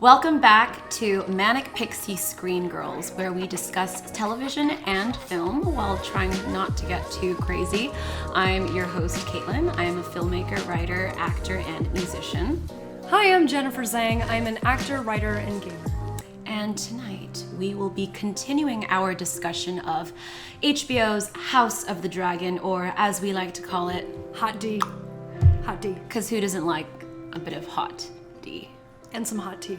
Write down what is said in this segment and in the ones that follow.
Welcome back to Manic Pixie Screen Girls, where we discuss television and film while trying not to get too crazy. I'm your host, Kaitlyn. I am a filmmaker, writer, actor, and musician. Hi, I'm Jenapher Zheng. I'm an actor, writer, and gamer. And tonight, we will be continuing our discussion of HBO's House of the Dragon, or as we like to call it, Hot D. Hot D. Because who doesn't like a bit of hot D? And some hot tea.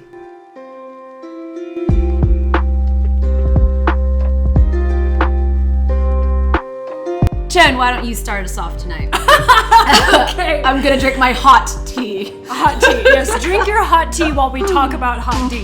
Jen, why don't you start us off tonight? Okay. I'm gonna drink my hot tea. Hot tea. Yes, drink your hot tea while we talk about hot tea.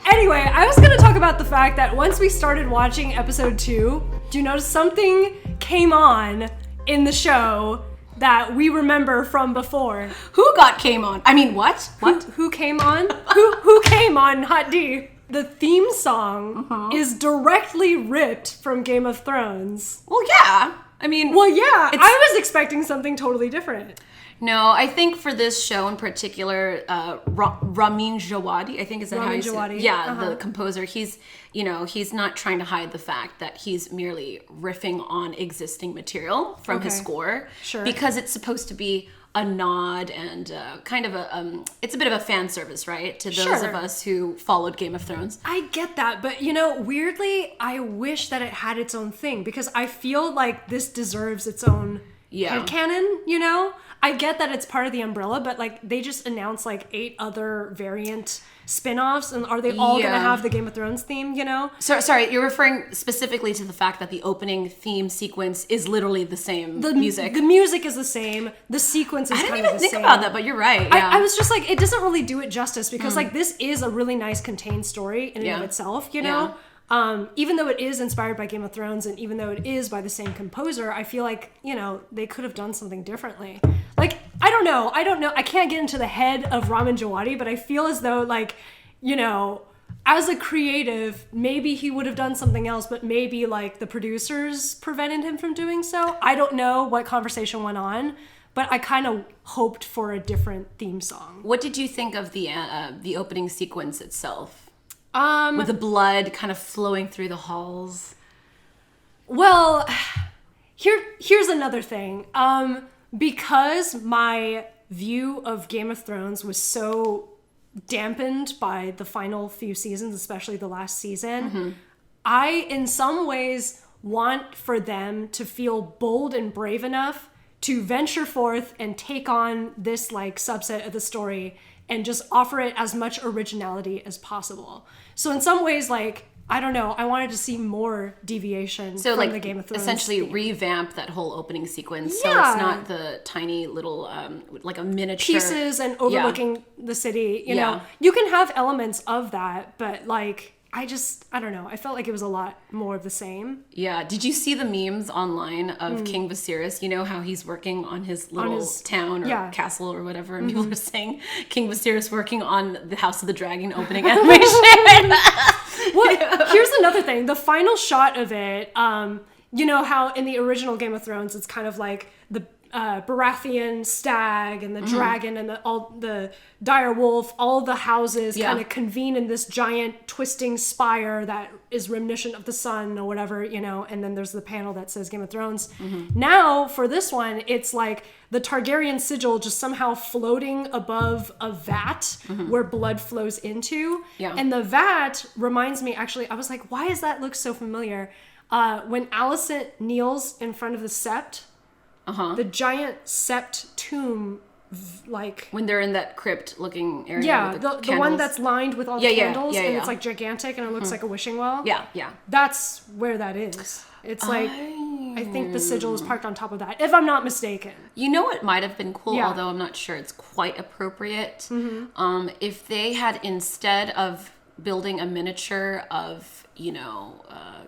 Anyway, I was gonna talk about the fact that once we started watching episode 2, do you notice something came on in the show that we remember from before? Who came on? I mean, what? What? Who came on? who came on Hot D? The theme song is directly ripped from Game of Thrones. Well, yeah. I mean... Well, yeah. I was expecting something totally different. No, I think for this show in particular, Ramin Djawadi, I think is that how you say it? Yeah, the composer, he's not trying to hide the fact that he's merely riffing on existing material from his score. Sure. Because it's supposed to be a nod and kind of it's a bit of a fan service, right? To those of us who followed Game of Thrones. I get that, but weirdly, I wish that it had its own thing because I feel like this deserves its own headcanon, I get that it's part of the umbrella, but they just announced 8 other variant spin-offs, and are they all gonna have the Game of Thrones theme, Sorry, you're referring specifically to the fact that the opening theme sequence is literally the same music. The music is the same, the sequence is kind of the same. I didn't even think about that, but you're right, yeah. I was just it doesn't really do it justice, because this is a really nice contained story in and of itself, Yeah. Even though it is inspired by Game of Thrones, and even though it is by the same composer, I feel like, they could have done something differently. I don't know. I can't get into the head of Ramin Djawadi, but I feel as though, as a creative, maybe he would have done something else, but maybe, the producers prevented him from doing so. I don't know what conversation went on, but I kind of hoped for a different theme song. What did you think of the opening sequence itself? With the blood kind of flowing through the halls. Well, here's another thing. Because my view of Game of Thrones was so dampened by the final few seasons, especially the last season, I, in some ways, want for them to feel bold and brave enough to venture forth and take on this subset of the story and just offer it as much originality as possible. So in some ways, I don't know, I wanted to see more deviation from the Game of Thrones essentially theme. Revamp that whole opening sequence, so Yeah. it's not the tiny little, a miniature... pieces and overlooking the city, you Yeah. know. You can have elements of that, but I don't know. I felt like it was a lot more of the same. Yeah. Did you see the memes online of King Viserys? You know how he's working on his little town or castle or whatever, and people are saying King Viserys working on the House of the Dragon opening animation. Well, here's another thing. The final shot of it, you know how in the original Game of Thrones, it's kind of like the Baratheon stag and the dragon and the dire wolf, all the houses kind of convene in this giant twisting spire that is reminiscent of the sun or whatever, and then there's the panel that says Game of Thrones. Now, for this one, it's the Targaryen sigil just somehow floating above a vat where blood flows into. Yeah. And the vat reminds me, actually, I was like, why does that look so familiar? When Alicent kneels in front of the sept, the giant sept tomb, when they're in that crypt-looking area, with the one that's lined with all the candles, and it's gigantic, and it looks like a wishing well. Yeah. That's where that is. It's I think the sigil is parked on top of that, if I'm not mistaken. You know what might have been cool, although I'm not sure it's quite appropriate, if they had, instead of building a miniature of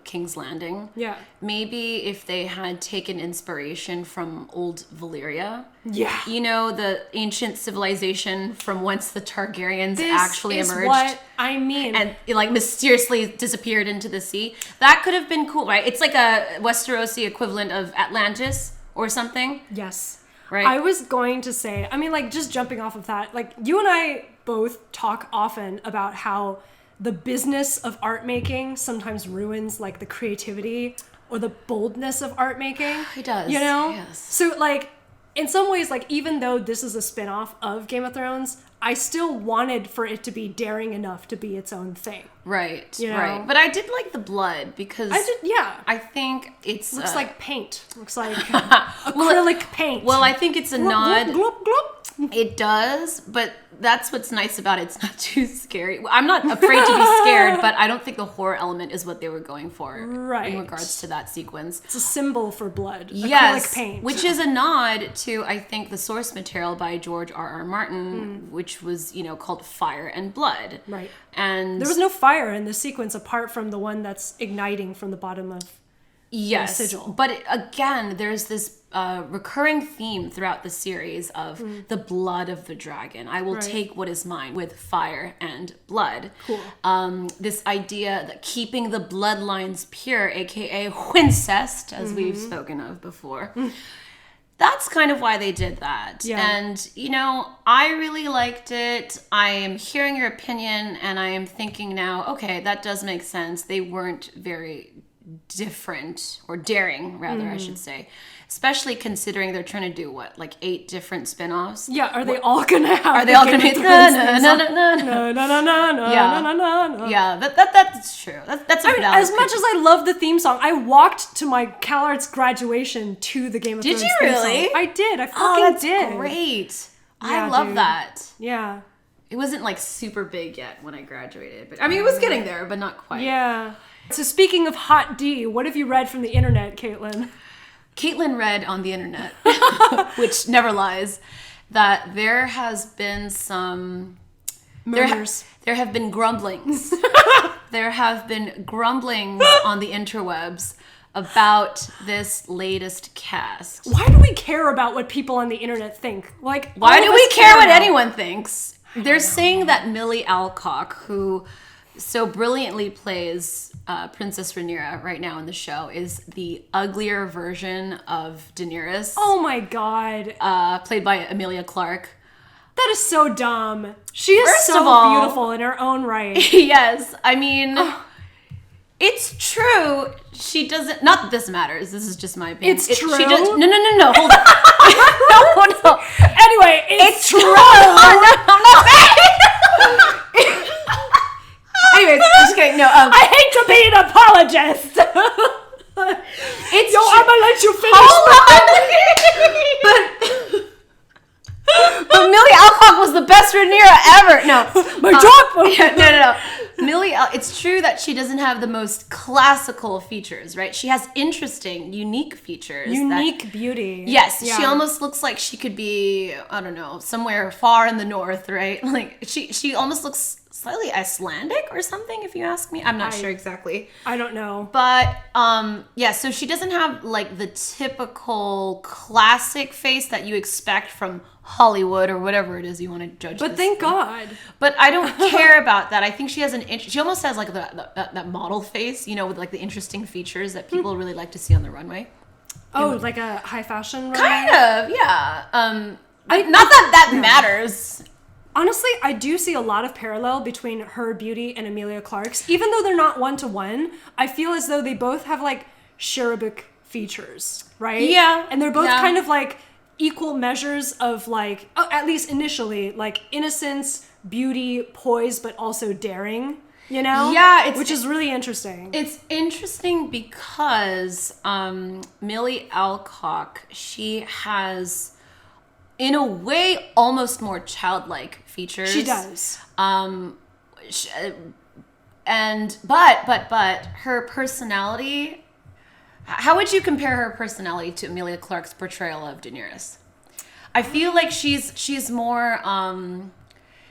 King's Landing. Yeah. Maybe if they had taken inspiration from old Valyria. Yeah. The ancient civilization from whence the Targaryens actually emerged. This is what I mean. And mysteriously disappeared into the sea. That could have been cool, right? It's like a Westerosi equivalent of Atlantis or something. Yes. Right. I was going to say, just jumping off of that, you and I both talk often about how the business of art making sometimes ruins like the creativity or the boldness of art making. It does. You know? Yes. So like in some ways, like even though this is a spin-off of Game of Thrones, I still wanted for it to be daring enough to be its own thing. Right. You know? Right. But I did like the blood because I think it's looks like paint. Looks like acrylic paint. Well, I think it's a nod. Glop, glop, glop. It does, but that's what's nice about it. It's not too scary. I'm not afraid to be scared, but I don't think the horror element is what they were going for in regards to that sequence. It's a symbol for blood. Yes, acrylic paint. Which is a nod to, I think, the source material by George R.R. Martin, which was, called Fire and Blood. Right. And there was no fire in the sequence apart from the one that's igniting from the bottom of the sigil. But again, there's this recurring theme throughout the series of the blood of the dragon. I will take what is mine with fire and blood. Cool. This idea that keeping the bloodlines pure, aka incest, as we've spoken of before. That's kind of why they did that. Yeah. And, I really liked it. I am hearing your opinion and I am thinking now, okay, that does make sense. They weren't very different, or daring rather, I should say, especially considering they're trying to do 8 different spin-offs. Yeah, are they all gonna have are they all gonna be no that's true. That's as much as I love the theme song, I walked to my CalArts graduation to the Game of Thrones theme song. Did you really? I did. I fucking did. Great. I love that. Yeah. It wasn't super big yet when I graduated, but I mean it was getting there, but not quite. Yeah. So speaking of hot D, what have you read from the internet, Kaitlyn? Kaitlyn read on the internet, which never lies, that there has been some murders. There have been grumblings. There have been grumblings on the interwebs about this latest cast. Why do we care about what people on the internet think? Why do we care what anyone thinks? They're saying that Millie Alcock, who so brilliantly plays Princess Rhaenyra right now in the show, is the uglier version of Daenerys. Oh my god. Played by Emilia Clarke. That is so dumb. She is so beautiful in her own right. Yes. I mean, it's true. She doesn't... Not that this matters. This is just my opinion. It's true? No. Hold on. No. Anyway, it's true. I'm not saying... Anyways, I'm just kidding. No, I hate to be an apologist. I'm gonna let you finish. But Millie Alcock was the best Rhaenyra ever. No, my job. No. It's true that she doesn't have the most classical features, right? She has interesting, unique features. Unique beauty. Yes, yeah. She almost looks like she could be, I don't know, somewhere far in the north, right? Like she almost looks slightly Icelandic or something, if you ask me. I'm not sure exactly. I don't know. But so she doesn't have the typical classic face that you expect from Hollywood or whatever it is you want to judge. But thank God. But I don't care about that. I think she has she almost has that model face, with the interesting features that people really like to see on the runway. Oh, like a high fashion runway? Kind of, yeah. Not that matters. Honestly, I do see a lot of parallel between her beauty and Emilia Clarke's. Even though they're not one-to-one, I feel as though they both have cherubic features, right? Yeah. And they're both kind of equal measures of at least initially, innocence, beauty, poise, but also daring, Yeah. which is really interesting. It's interesting because Millie Alcock, she has, in a way, almost more childlike features. She does. But her personality... How would you compare her personality to Emilia Clarke's portrayal of Daenerys? I feel like she's more...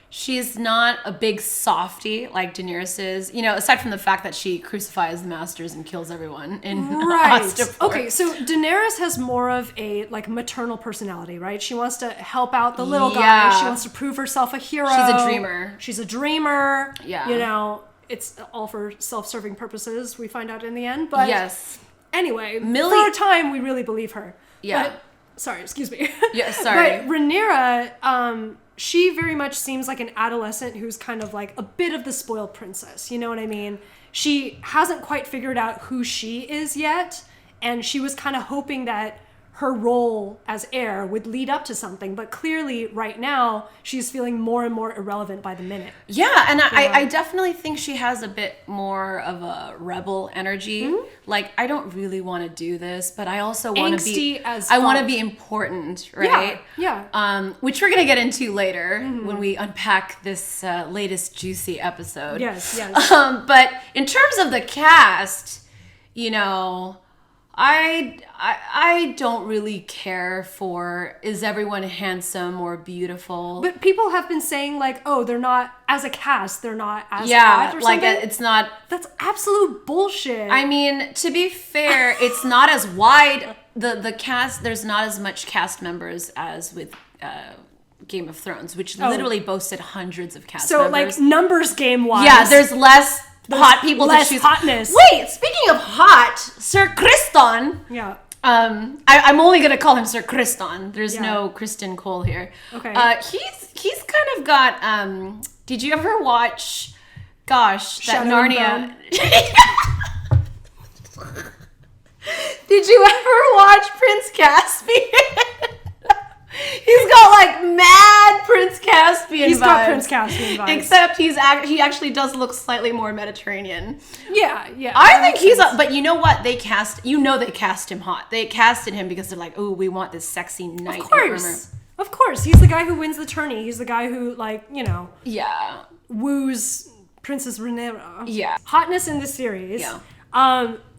she's not a big softie like Daenerys is. Aside from the fact that she crucifies the masters and kills everyone in Ostaport. Okay, so Daenerys has more of a maternal personality, right? She wants to help out the little guy. She wants to prove herself a hero. She's a dreamer. Yeah. It's all for self-serving purposes, we find out in the end. But yes. Anyway, for a time, we really believe her. Yeah. But, sorry, excuse me. Yeah, sorry. But Rhaenyra, she very much seems like an adolescent who's kind of like a bit of the spoiled princess. You know what I mean? She hasn't quite figured out who she is yet, and she was kind of hoping that her role as heir would lead up to something, but clearly right now she's feeling more and more irrelevant by the minute. Yeah, and I definitely think she has a bit more of a rebel energy. Mm-hmm. Like, I don't really want to do this, but I also want to be I want to be important, right? Yeah. Which we're gonna get into later when we unpack this latest juicy episode. Yes. But in terms of the cast, you know, I don't really care for, is everyone handsome or beautiful? But people have been saying like, oh, they're not, as a cast, they're not as hot or like something. It's not. That's absolute bullshit. I mean, to be fair, it's not as wide. The cast, there's not as much cast members as with Game of Thrones, which literally boasted hundreds of cast members. So like numbers game wise. Yeah, there's less hot people less to choose. Hotness. Wait, speaking of hot, Sir Kriston. Yeah. I'm only gonna call him Sir Kriston. There's no Kristen Cole here. Okay. He's kind of got. Did you ever watch? Gosh, that Shadow Narnia. Did you ever watch Prince Caspian? He's got like mad Prince Caspian He's vibes. got Prince Caspian vibes. Except he actually does look slightly more Mediterranean. Yeah. I think he's but you know what? They cast him hot. They casted him because they're like, oh, we want this sexy knight in armor. Of course. He's the guy who wins the tourney. He's the guy who, like, you know, woos Princess Rhaenyra. Yeah. Hotness in this series. Yeah.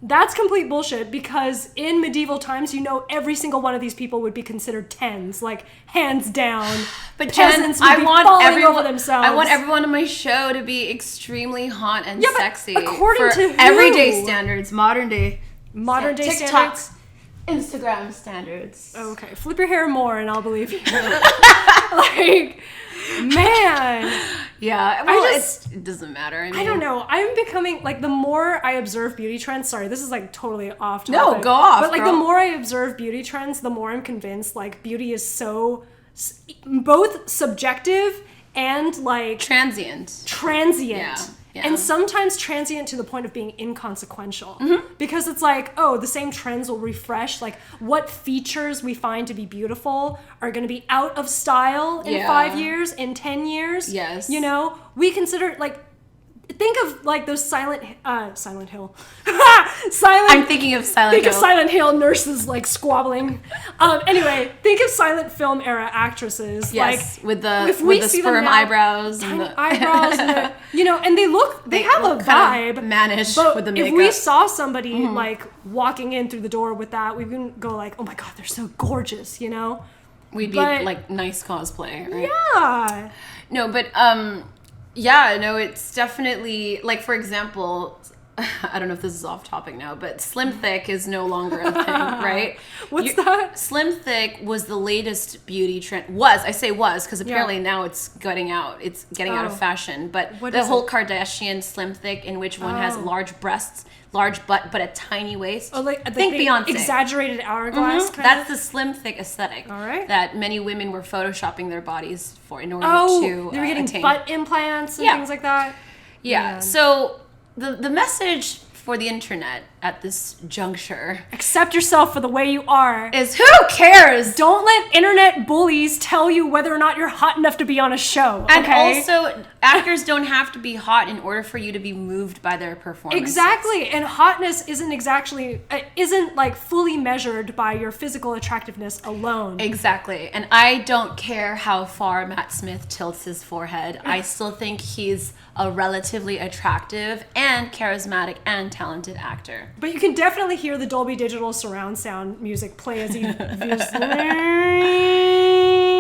That's complete bullshit because in medieval times, you know, every single one of these people would be considered tens, like hands down. But peasants would be falling over themselves. I want everyone on my show to be extremely hot and sexy. According to who? Everyday standards, modern day TikTok standards, Instagram standards. Okay, flip your hair more and I'll believe you. Like, man. Yeah, well, it doesn't matter. I mean, I don't know. I'm becoming, like, the more I observe beauty trends, sorry, this is, like, totally off topic. No, go off, But, like, girl. the more I observe beauty trends, the more I'm convinced, like, beauty is so, both subjective and, like... Transient. Yeah. And sometimes transient to the point of being inconsequential. Mm-hmm. Because it's like, oh, the same trends will refresh. Like, what features we find to be beautiful are going to be out of style in 5 years, in 10 years. Yes. You know? We consider, like, think of, like, those Silent Hill. I'm thinking of Silent Hill. Think of Silent Hill nurses, like, squabbling. Anyway, think of silent film era actresses. Yes, like, with the sperm eyebrows. And the eyebrows. And you know, and they have a vibe. Mannish but with the makeup. If we saw somebody, like, walking in through the door with that, we wouldn't go like, oh my God, they're so gorgeous, you know? We'd be, like, nice cosplay, right? Yeah. No, but, yeah, no, it's definitely, like, for example, I don't know if this is off topic now, but Slim Thick is no longer a thing, right? What's that? Slim Thick was the latest beauty trend. I say was, because apparently now it's getting out. It's getting out of fashion. But the whole Kardashian Slim Thick, in which one has large breasts, large butt, but a tiny waist. Oh, like think Beyonce. Exaggerated hourglass kind That's of? the Slim Thick aesthetic. All right. That many women were photoshopping their bodies for in order to they were getting attain. butt implants and things like that? Yeah. So the message for the internet at this juncture, accept yourself for the way you are, is who cares? Don't let internet bullies tell you whether or not you're hot enough to be on a show. Okay? And also, actors don't have to be hot in order for you to be moved by their performance. Exactly. And hotness isn't like fully measured by your physical attractiveness alone. Exactly. And I don't care how far Matt Smith tilts his forehead. I still think he's a relatively attractive and charismatic and talented actor. But you can definitely hear the Dolby Digital surround sound music play as he views.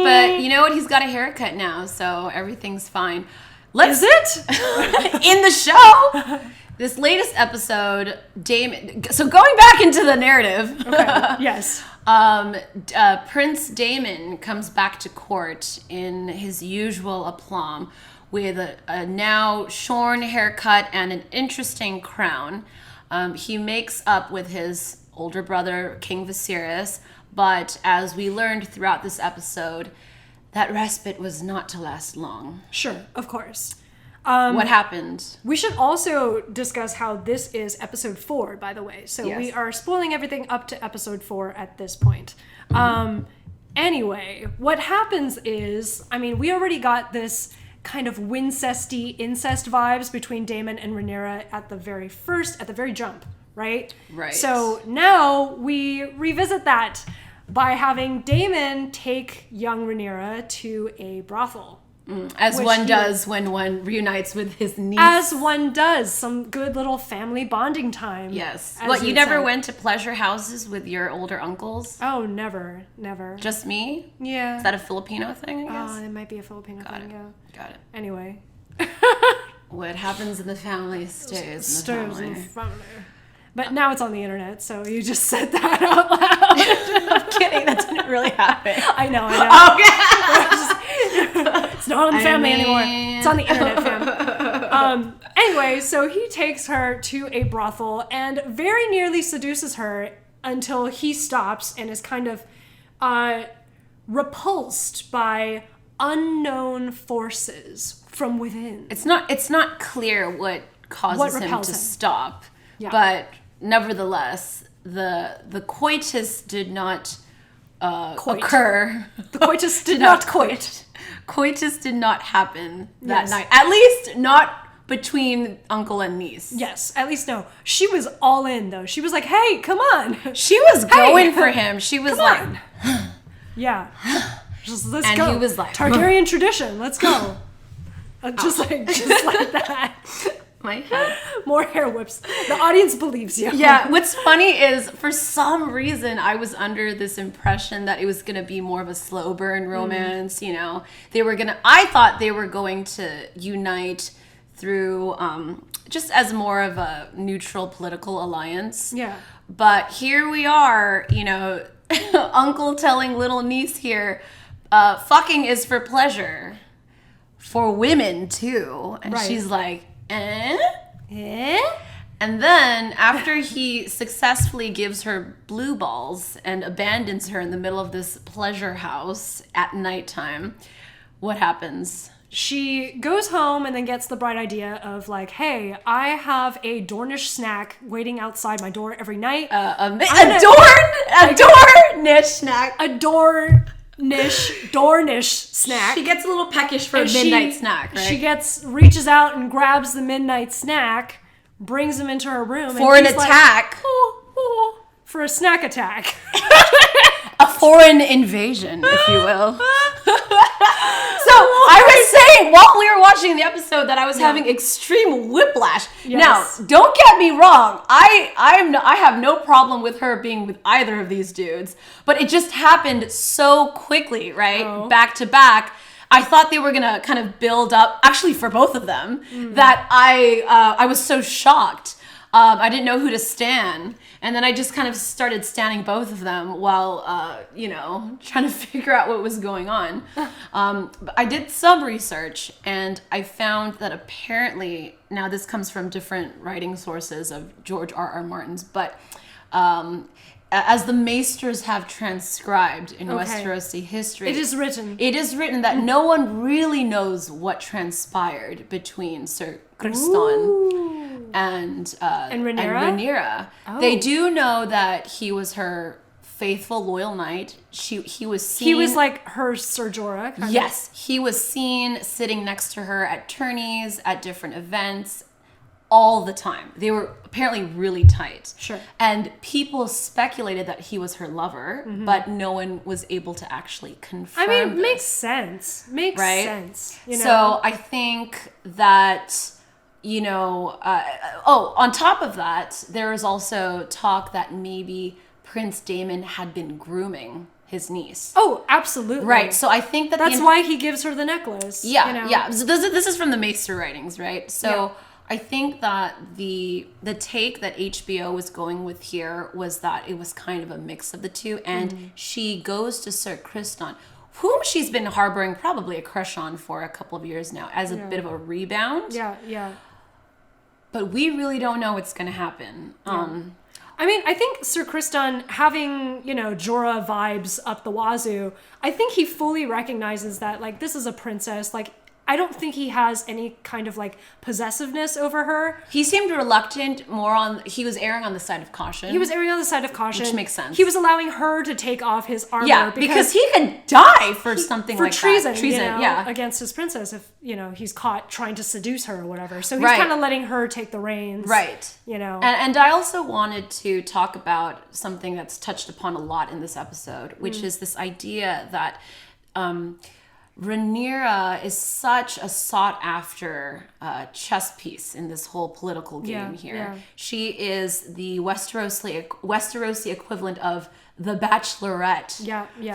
But you know what? He's got a haircut now, so everything's fine. Is it? In the show, this latest episode, Damon... So going back into the narrative... Okay, yes. Prince Damon comes back to court in his usual aplomb with a now shorn haircut and an interesting crown. He makes up with his older brother, King Viserys, but as we learned throughout this episode, that respite was not to last long. Sure, of course. What happened? We should also discuss how this is episode 4, by the way. So Yes. we are spoiling everything up to episode 4 at this point. Anyway, what happens is, I mean, we already got this kind of incest vibes between Damon and Rhaenyra at the very jump, right? Right. So now we revisit that by having Damon take young Rhaenyra to a brothel. As one does when one reunites with his niece. As one does. Some good little family bonding time. Yes. What, you never went to pleasure houses with your older uncles? Oh, never. Just me? Yeah. Is that a Filipino thing, I guess? Oh, it might be a Filipino thing, yeah. Got it. Anyway. What happens in the family stays in the family. But now it's on the internet, so you just said that out loud. I'm kidding. That didn't really happen. I know. Okay. It's not on the family anymore. It's on the internet, fam. Anyway, so he takes her to a brothel and very nearly seduces her until he stops and is kind of repulsed by unknown forces from within. It's not clear what causes him to stop, but nevertheless, the coitus did not occur. The coitus did not coit. Coitus did not happen that night. At least not between uncle and niece. Yes, at least no. She was all in, though. She was like, hey, come on. She was going for him. She was like... Yeah. Let's and go. He was like... Targaryen tradition. Let's go. Just like that. My head. More hair whips. The audience believes you. Yeah, what's funny is for some reason I was under this impression that it was going to be more of a slow burn romance, you know. I thought they were going to unite through just as more of a neutral political alliance. Yeah. But here we are, you know, uncle telling little niece here, fucking is for pleasure. For women too. And she's like, Eh? And then after he successfully gives her blue balls and abandons her in the middle of this pleasure house at nighttime, what happens? She goes home and then gets the bright idea of like, hey, I have a Dornish snack waiting outside my door every night. A Dornish snack. A Dornish snack. She gets a little peckish for a midnight snack, right? She reaches out and grabs the midnight snack, brings him into her room. For an attack. Like, for a snack attack. A foreign invasion, if you will. So I was saying while we were watching the episode that I was having extreme whiplash. Yes. Now, don't get me wrong. I have no problem with her being with either of these dudes, but it just happened so quickly, right? Back to back. I thought they were gonna kind of build up, actually for both of them, that I was so shocked. I didn't know who to stan. And then I just kind of started standing both of them while, trying to figure out what was going on. But I did some research and I found that apparently, now this comes from different writing sources of George R.R. Martin's, but as the Maesters have transcribed in Westerosi history, It is written that no one really knows what transpired between Sir Criston and Rhaenyra. Oh. They do know that he was her faithful, loyal knight. He was seen... He was like her Ser Jorah. Yes. He was seen sitting next to her at tourneys, at different events, all the time. They were apparently really tight. Sure. And people speculated that he was her lover, but no one was able to actually confirm this. Makes sense. Makes sense. You know? So I think that... on top of that, there is also talk that maybe Prince Daemon had been grooming his niece. Oh, absolutely. Right. So I think that's why he gives her the necklace. Yeah, you know? yeah. So this is from the Maester writings, right? So I think that the take that HBO was going with here was that it was kind of a mix of the two, and she goes to Sir Criston, whom she's been harboring probably a crush on for a couple of years now, as a bit of a rebound. Yeah, yeah. But we really don't know what's going to happen. I mean, I think Sir Kriston, having, Jorah vibes up the wazoo, I think he fully recognizes that, like, this is a princess. Like, I don't think he has any kind of, like, possessiveness over her. He seemed reluctant, he was erring on the side of caution. Which makes sense. He was allowing her to take off his armor. Yeah, because he could die for something like treason, that. Treason, against his princess if, he's caught trying to seduce her or whatever. So he's kind of letting her take the reins. Right. And I also wanted to talk about something that's touched upon a lot in this episode, which is this idea that Rhaenyra is such a sought-after chess piece in this whole political game here. Yeah. She is the Westerosi equivalent of the Bachelorette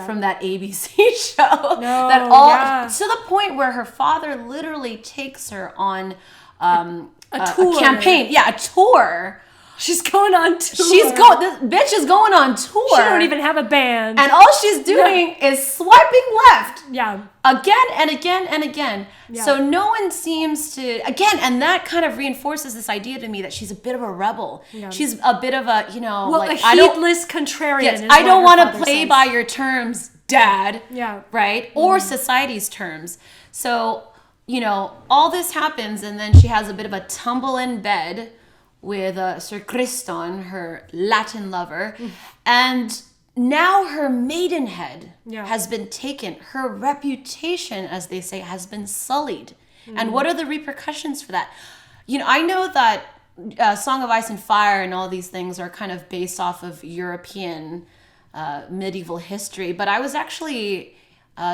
from that ABC show. To the point where her father literally takes her on a tour. Campaign. Yeah, a tour. She's going on tour. This bitch is going on tour. She don't even have a band. And all she's doing is swiping left. Yeah. Again and again and again. Yeah. So no one seems to, and that kind of reinforces this idea to me that she's a bit of a rebel. Yeah. She's a bit of a, a heedless contrarian. Yes, I don't want to play by your terms, Dad. Yeah. Right? Or society's terms. So, all this happens and then she has a bit of a tumble in bed with Sir Kriston, her Latin lover, and now her maidenhead has been taken. Her reputation, as they say, has been sullied. And what are the repercussions for that? I know that Song of Ice and Fire and all these things are kind of based off of European medieval history, but I was actually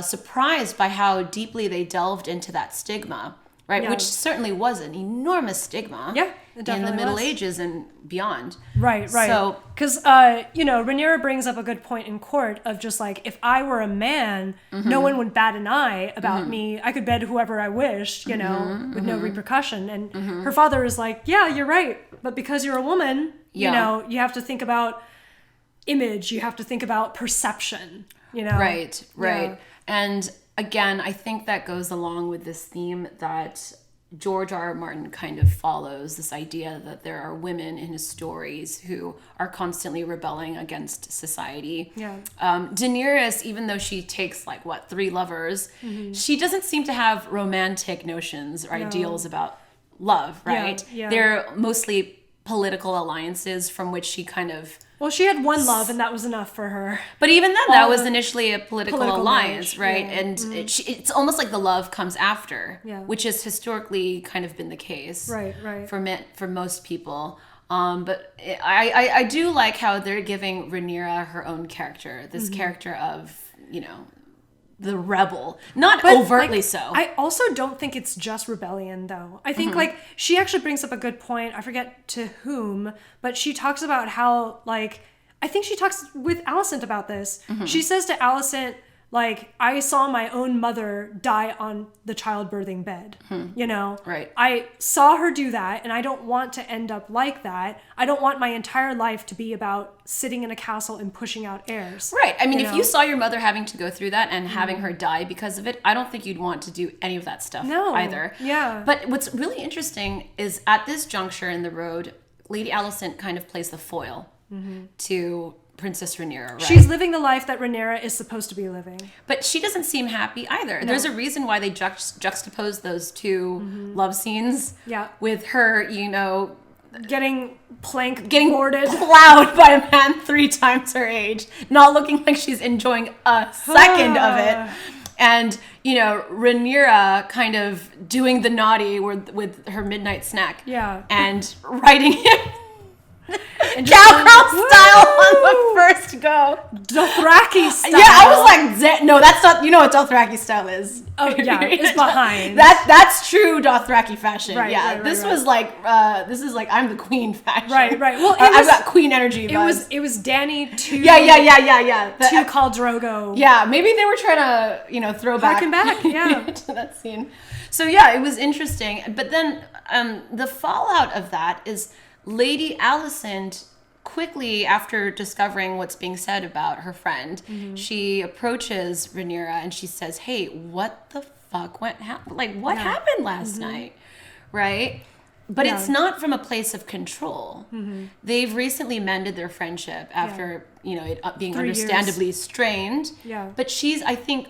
surprised by how deeply they delved into that stigma. Right, which certainly was an enormous stigma in the Middle Ages and beyond. Right. So, because, Rhaenyra brings up a good point in court of just like, if I were a man, no one would bat an eye about me. I could bed whoever I wished, with no repercussion. And her father is like, yeah, you're right. But because you're a woman, you have to think about image. You have to think about perception, Right. Yeah. And again, I think that goes along with this theme that George R. R. Martin kind of follows, this idea that there are women in his stories who are constantly rebelling against society. Yeah. Daenerys, even though she takes 3 lovers, she doesn't seem to have romantic notions or ideals about love, right? Yeah. They're mostly political alliances from which she kind of... Well, she had one love, and that was enough for her. But even then, that was initially a political alliance, right? Yeah. And it's almost like the love comes after, yeah. which has historically kind of been the case, right. for most people. But I do like how they're giving Rhaenyra her own character, this character of, the rebel, not overtly so. I also don't think it's just rebellion, though. I think she actually brings up a good point. I forget to whom, but she talks about how I think she talks with Alicent about this. She says to Alicent, I saw my own mother die on the childbirthing bed, Right. I saw her do that, and I don't want to end up like that. I don't want my entire life to be about sitting in a castle and pushing out heirs. Right. I mean, if you saw your mother having to go through that and having her die because of it, I don't think you'd want to do any of that stuff either. Yeah. But what's really interesting is at this juncture in the road, Lady Alicent kind of plays the foil to Princess Rhaenyra, right? She's living the life that Rhaenyra is supposed to be living. But she doesn't seem happy either. No. There's a reason why they juxtapose those two love scenes with her, getting boarded, plowed by a man 3 times her age, not looking like she's enjoying a second of it. And, Rhaenyra kind of doing the naughty with her midnight snack. Yeah. And writing him cowgirl style on the first go. Dothraki style. Yeah, I was like, no, that's not, what Dothraki style is. Oh, yeah, it's behind. That's true Dothraki fashion. Right, yeah, right, this right. was this is I'm the queen fashion. Right. Well, I've got queen energy vibes. It was Dany to to Khal Drogo. Yeah, maybe they were trying to, throw back. Harken back, yeah. to that scene. So yeah, it was interesting. But then the fallout of that is Lady Alicent, quickly after discovering what's being said about her friend, she approaches Rhaenyra and she says, "Hey, what the fuck happened? What happened last night?" Right? But it's not from a place of control. They've recently mended their friendship after, it being 3 years. understandably strained. Yeah. But I think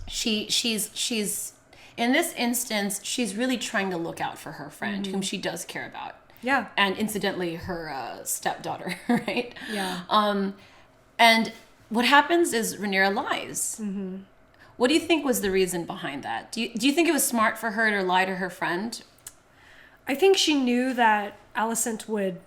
she's in this instance, she's really trying to look out for her friend, whom she does care about. Yeah. And incidentally, her stepdaughter, right? Yeah. And what happens is Rhaenyra lies. What do you think was the reason behind that? Do you think it was smart for her to lie to her friend? I think she knew that Alicent would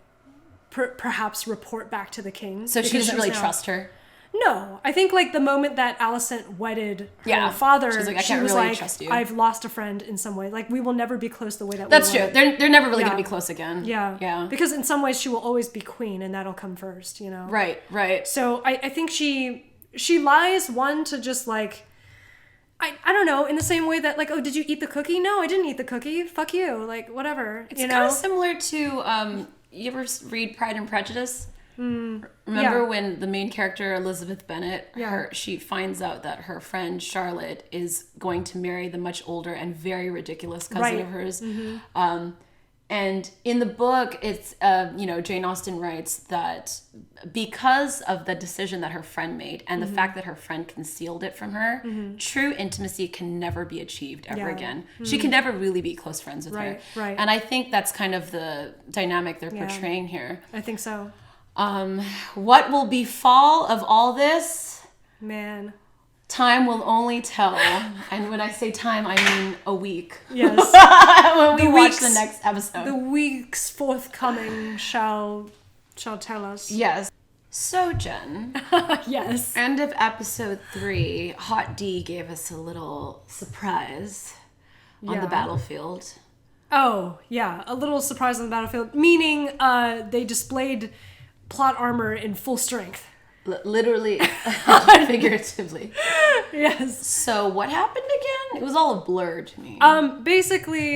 perhaps report back to the king. So she doesn't really trust her? No. I think like the moment that Alicent wedded her father, she's like, she was really like, trust you. I've lost a friend in some way. Like we will never be close the way that That's we were. true. They're never really going to be close again. Yeah. Because in some ways she will always be queen and that'll come first, Right. So I think she lies, one, to just like, I don't know, in the same way that like, oh, did you eat the cookie? No, I didn't eat the cookie. Fuck you. Like, whatever. It's kind of similar to, you ever read Pride and Prejudice? Remember when the main character, Elizabeth Bennet, she finds out that her friend Charlotte is going to marry the much older and very ridiculous cousin of hers. And in the book, it's, Jane Austen writes that because of the decision that her friend made and the fact that her friend concealed it from her, true intimacy can never be achieved ever again. She can never really be close friends with her. Right. And I think that's kind of the dynamic they're portraying here. I think so. What will befall of all this? Man. Time will only tell. And when I say time, I mean a week. Yes. When we watch the next episode. The weeks forthcoming shall tell us. Yes. So, Jen. Yes. End of episode 3. Hot D gave us a little surprise on the battlefield. Oh, yeah. A little surprise on the battlefield. Meaning they displayed plot armor in full strength. Literally, figuratively. Yes. So what happened again? It was all a blur to me. Basically,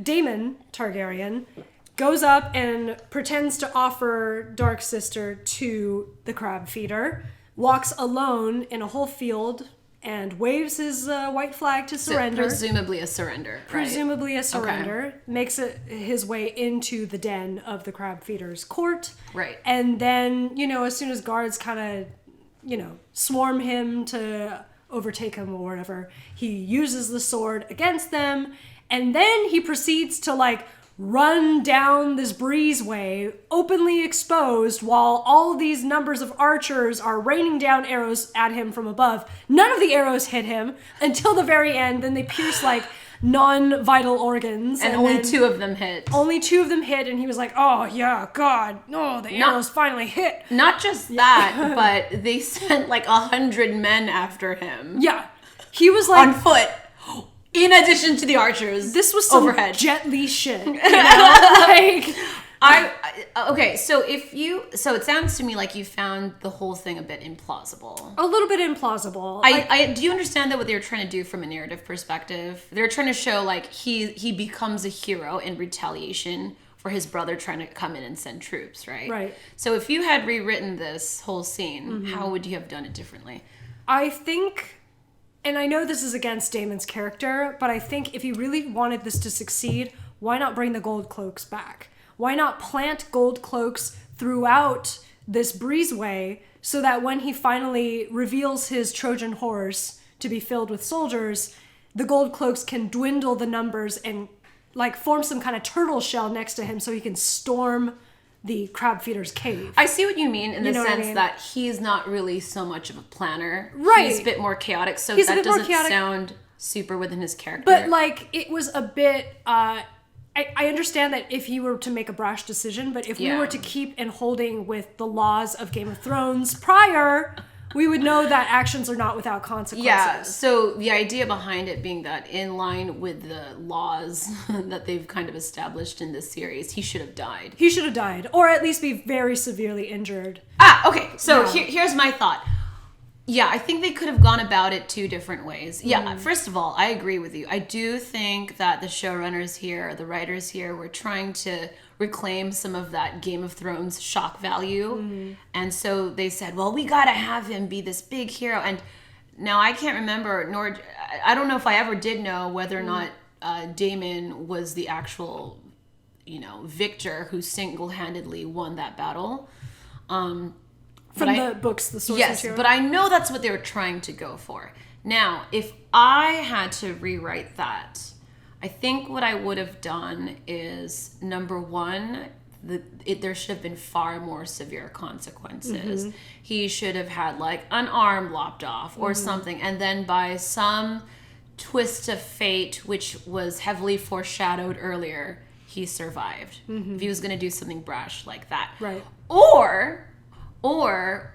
Daemon Targaryen goes up and pretends to offer Dark Sister to the crab feeder, walks alone in a whole field, and waves his white flag to surrender. So presumably a surrender, right? Makes his way into the den of the crab feeder's court. Right. And then, as soon as guards kind of, swarm him to overtake him or whatever, he uses the sword against them. And then he proceeds to, like, run down this breezeway, openly exposed, while all these numbers of archers are raining down arrows at him from above. None of the arrows hit him until the very end. Then they pierce, like, non-vital organs. And only 2 of them hit. Only 2 of them hit, and he was like, oh, yeah, God, no, the arrows finally hit. Not just that, but they sent, like, 100 men after him. Yeah. He was, like... on foot. In addition to the archers, this was some overhead. Jet Li shit. Okay, so it sounds to me like you found the whole thing a bit implausible. A little bit implausible. Do you understand that what they were trying to do from a narrative perspective? They were trying to show like he becomes a hero in retaliation for his brother trying to come in and send troops, right? Right. So if you had rewritten this whole scene, how would you have done it differently? I think. And I know this is against Daemon's character, but I think if he really wanted this to succeed, why not bring the gold cloaks back? Why not plant gold cloaks throughout this breezeway so that when he finally reveals his Trojan horse to be filled with soldiers, the gold cloaks can dwindle the numbers and like form some kind of turtle shell next to him so he can storm the crab feeder's cave. I see what you mean in the sense that he's not really so much of a planner. Right. He's a bit more chaotic, so that doesn't sound super within his character. But like, it was a bit, I understand that if he were to make a brash decision, but if we were to keep in holding with the laws of Game of Thrones prior, we would know that actions are not without consequences. Yeah, so the idea behind it being that in line with the laws that they've kind of established in this series, he should have died. He should have died, or at least be very severely injured. Okay, so here's my thought. Yeah, I think they could have gone about it 2 different ways. Yeah, first of all, I agree with you. I do think that the showrunners here, the writers here, were trying to reclaim some of that Game of Thrones shock value. And so they said, well, we gotta have him be this big hero. And now I can't remember, I don't know if I ever did know whether or not Daemon was the actual, victor who single-handedly won that battle. From the books, the source material? Yes, but I know that's what they were trying to go for. Now, if I had to rewrite that, I think what I would have done is, number one, there should have been far more severe consequences. Mm-hmm. He should have had like an arm lopped off or something, and then by some twist of fate, which was heavily foreshadowed earlier, he survived. Mm-hmm. If he was going to do something brash like that. Right. Or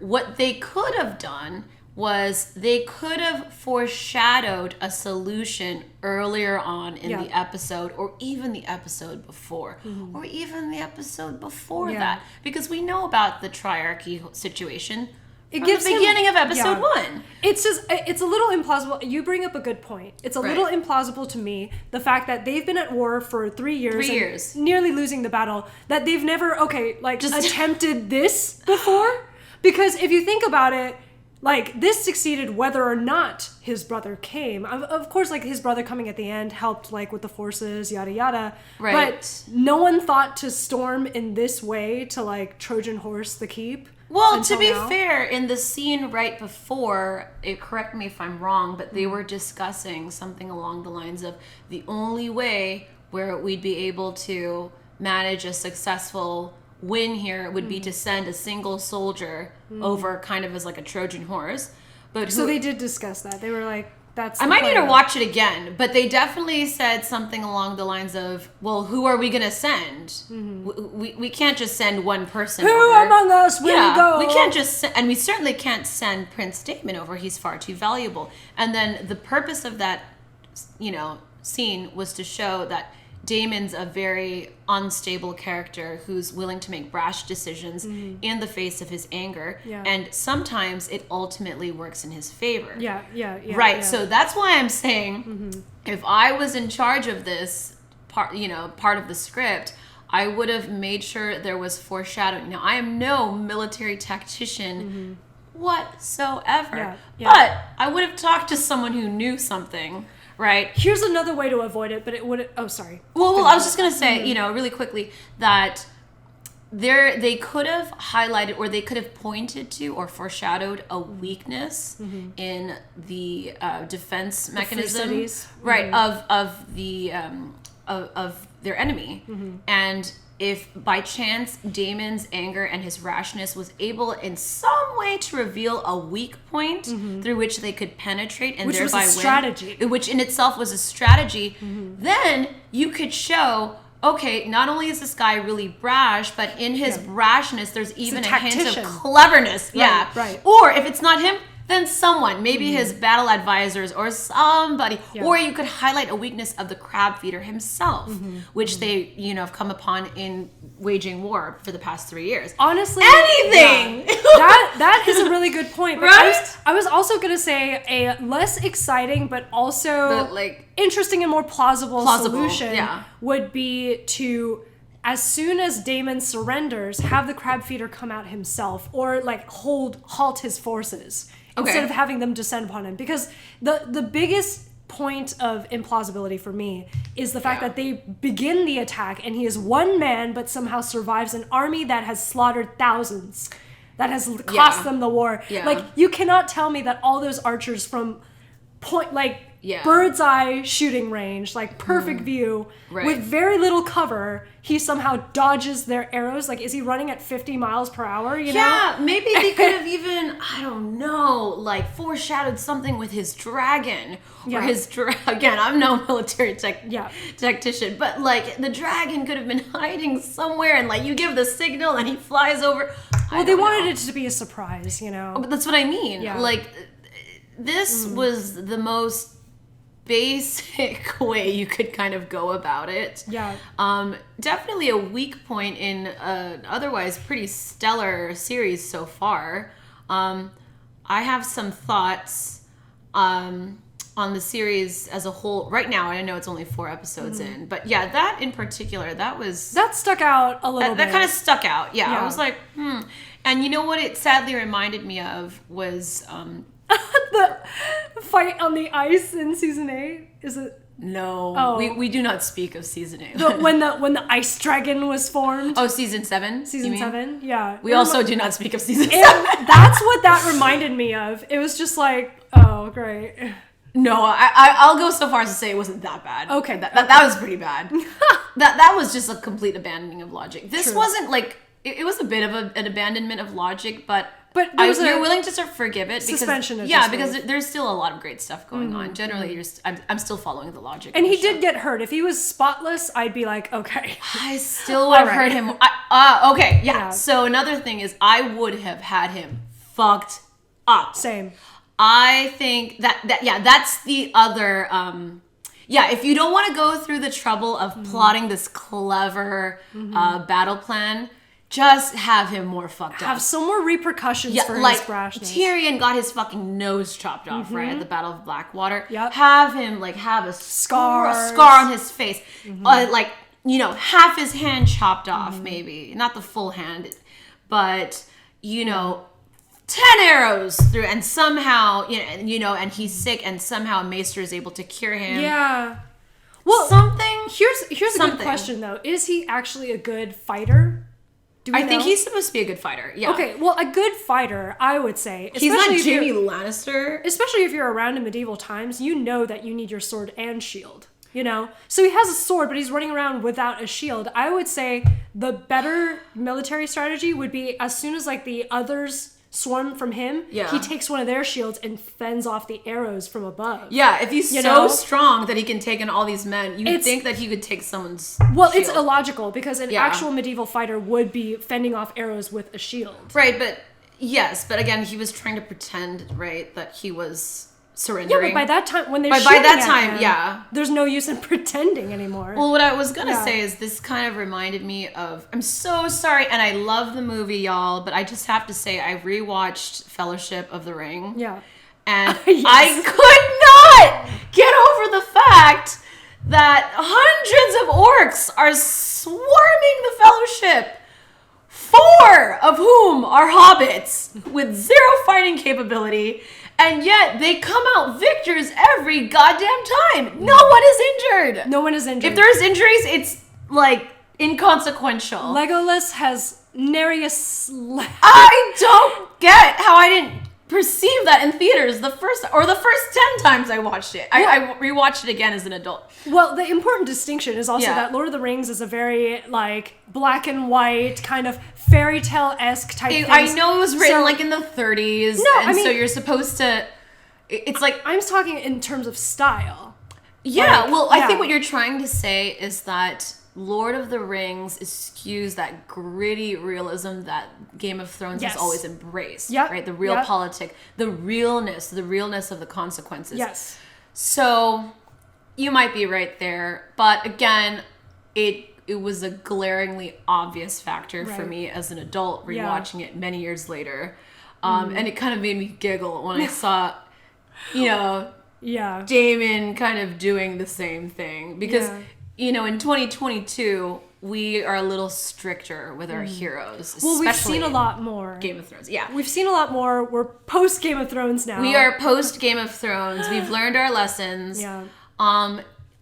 what they could have done was they could have foreshadowed a solution earlier on in the episode, or even the episode before, or even the episode before that, because we know about the triarchy situation from the beginning of episode 1. It's just, it's a little implausible. You bring up a good point. It's a little implausible to me, the fact that they've been at war for 3 years. Nearly losing the battle, that they've never, attempted this before. Because if you think about it, like, this succeeded whether or not his brother came. Of course, like, his brother coming at the end helped, like, with the forces, yada, yada. Right. But no one thought to storm in this way to, like, Trojan horse the keep. Well, to be fair, in the scene right before, correct me if I'm wrong, but they were discussing something along the lines of the only way where we'd be able to manage a successful win here would be to send a single soldier over kind of as like a Trojan horse. But so they did discuss that. They were like, that's I might need to watch it again, but they definitely said something along the lines of, well, who are we going to send? Mm-hmm. We can't just send one person Who among us will go? We can't just and we certainly can't send Prince Daemon over. He's far too valuable. And then the purpose of that, scene was to show that Daemon's a very unstable character who's willing to make brash decisions in the face of his anger. Yeah. And sometimes it ultimately works in his favor. Yeah. Right. Yeah. So that's why I'm saying if I was in charge of this part of the script, I would have made sure there was foreshadowing. Now, I am no military tactician whatsoever. Yeah. But I would have talked to someone who knew something. Right. Here's another way to avoid it, but it would. Oh, sorry. Well, I was just gonna say, really quickly that they could have highlighted, or they could have pointed to, or foreshadowed a weakness in the defense mechanism, right? Of the of their enemy, and if by chance Daemon's anger and his rashness was able in some way to reveal a weak point through which they could penetrate and thereby win, strategy. Which in itself was a strategy, then you could show, okay, not only is this guy really brash, but in his brashness there's even a hint of cleverness. Right. Or if it's not him, then someone, maybe his battle advisors or somebody, or you could highlight a weakness of the crab feeder himself, which they, have come upon in waging war for the past 3 years. Honestly, anything. That is a really good point. But right? I was also gonna say a less exciting, but also interesting and more plausible solution would be to, as soon as Daemon surrenders, have the crab feeder come out himself, or halt his forces. Instead of having them descend upon him. Because the biggest point of implausibility for me is the fact that they begin the attack and he is one man but somehow survives an army that has slaughtered thousands, that has cost them the war. You cannot tell me that all those archers from bird's eye shooting range, perfect view, with very little cover, he somehow dodges their arrows. Is he running at 50 miles per hour, Yeah, maybe they could have even, I don't know, foreshadowed something with his dragon. Or his again, I'm no military tactician, but the dragon could have been hiding somewhere and you give the signal and he flies over. Well, they wanted it to be a surprise, But that's what I mean. Yeah. This was the most basic way you could kind of go about it. Yeah. Definitely a weak point in an otherwise pretty stellar series so far. I have some thoughts on the series as a whole right now. I know it's only 4 episodes in, but that in particular, that stuck out a little bit. That kind of stuck out. Yeah. I was like, And you know what it sadly reminded me of was the fight on the ice in season 8. Is it No, Oh. we do not speak of season 8. When the ice dragon was formed. Oh, season 7? Season 7, yeah. We also do not speak of season 7. That's what that reminded me of. It was just like, oh, great. No, I'll go so far as to say it wasn't that bad. Okay. That was pretty bad. that was just a complete abandoning of logic. This True. wasn't like, it was a bit of an abandonment of logic, but you're willing to sort of forgive it because suspension of because disbelief. there's still a lot of great stuff going on. Generally, I'm still following the logic. And of he the show. did get hurt. If he was spotless, I'd be like, okay. I still would have heard him. Okay, yeah. So another thing is, I would have had him fucked up. Same. I think that's the other. If you don't want to go through the trouble of plotting this clever battle plan, just have him more fucked up. Have some more repercussions for his brashness. Tyrion got his fucking nose chopped off, right, at the Battle of Blackwater. Yep. Have him, have a scar on his face. Half his hand chopped off, maybe. Not the full hand, but, 10 arrows through, and somehow, and he's sick, and somehow Maester is able to cure him. Yeah. Well, here's a good question, though. Is he actually a good fighter? I think he's supposed to be a good fighter. Yeah. Okay, well, a good fighter, I would say. He's not Jaime Lannister. Especially if you're around in medieval times, you know that you need your sword and shield. So he has a sword, but he's running around without a shield. I would say the better military strategy would be as soon as the others swarm from him, he takes one of their shields and fends off the arrows from above. Yeah, if he's so strong that he can take in all these men, you'd think that he could take someone's shield. It's illogical because an actual medieval fighter would be fending off arrows with a shield. Right, but again, he was trying to pretend, right, that he was surrendering. Yeah, but by that time, when they're shooting at him, there's no use in pretending anymore. Well, what I was gonna say is this kind of reminded me of, I'm so sorry, and I love the movie, y'all, but I just have to say I rewatched Fellowship of the Ring. Yeah. And I could not get over the fact that hundreds of orcs are swarming the Fellowship, 4 of whom are hobbits with 0 fighting capability. And yet, they come out victors every goddamn time. No one is injured. No one is injured. If there's injuries, it's, inconsequential. Legolas has nary a slap. I don't get how I didn't perceive that in theaters the first 10 times I watched it. I rewatched it again as an adult. Well, the important distinction is also that Lord of the Rings is a very, black and white, kind of fairy tale-esque type thing. I know it was written, in the 30s. So you're supposed to... It's like... I'm talking in terms of style. Yeah, I think what you're trying to say is that Lord of the Rings eschews that gritty realism that Game of Thrones has always embraced. Yep. Right? The real politic, the realness of the consequences. Yes. So you might be right there, but again, it was a glaringly obvious factor for me as an adult rewatching it many years later. And it kind of made me giggle when I saw, Daemon kind of doing the same thing. Because, in 2022, we are a little stricter with our heroes. Well, we've seen a lot more. Game of Thrones, yeah. We've seen a lot more. We're post Game of Thrones now. We are post Game of Thrones. We've learned our lessons. Yeah.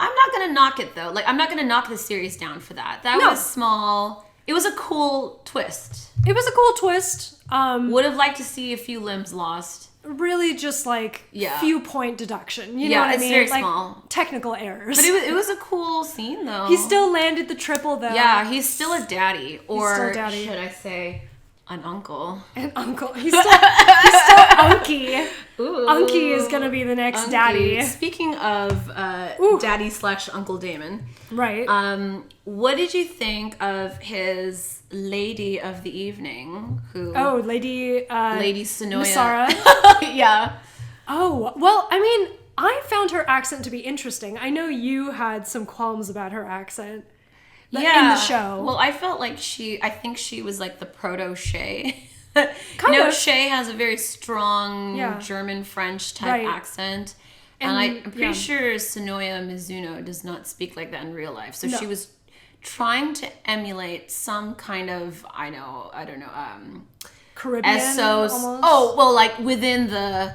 I'm not gonna knock it though. I'm not gonna knock the series down for that. That was small. It was a cool twist. It was a cool twist. Would have liked to see a few limbs lost. Really just few point deduction. You know what I mean? It's very small. Technical errors. But it was a cool scene though. He still landed the triple though. Yeah, he's still a daddy. Or still daddy. Should I say an uncle? An uncle. He's still Unky. Ooh. Unky is gonna be the next daddy. Speaking of daddy/Uncle Damon. Right. What did you think of his lady of the evening? Lady Sonoya. Masara. Yeah. Oh, well, I mean, I found her accent to be interesting. I know you had some qualms about her accent. In the show. Well, I felt like I think she was like the proto Shay. Shay has a very strong German-French type accent. And I'm pretty sure Sonoya Mizuno does not speak like that in real life. So she was trying to emulate some kind of, I don't know, Caribbean Essos. almost? Oh, well, within the...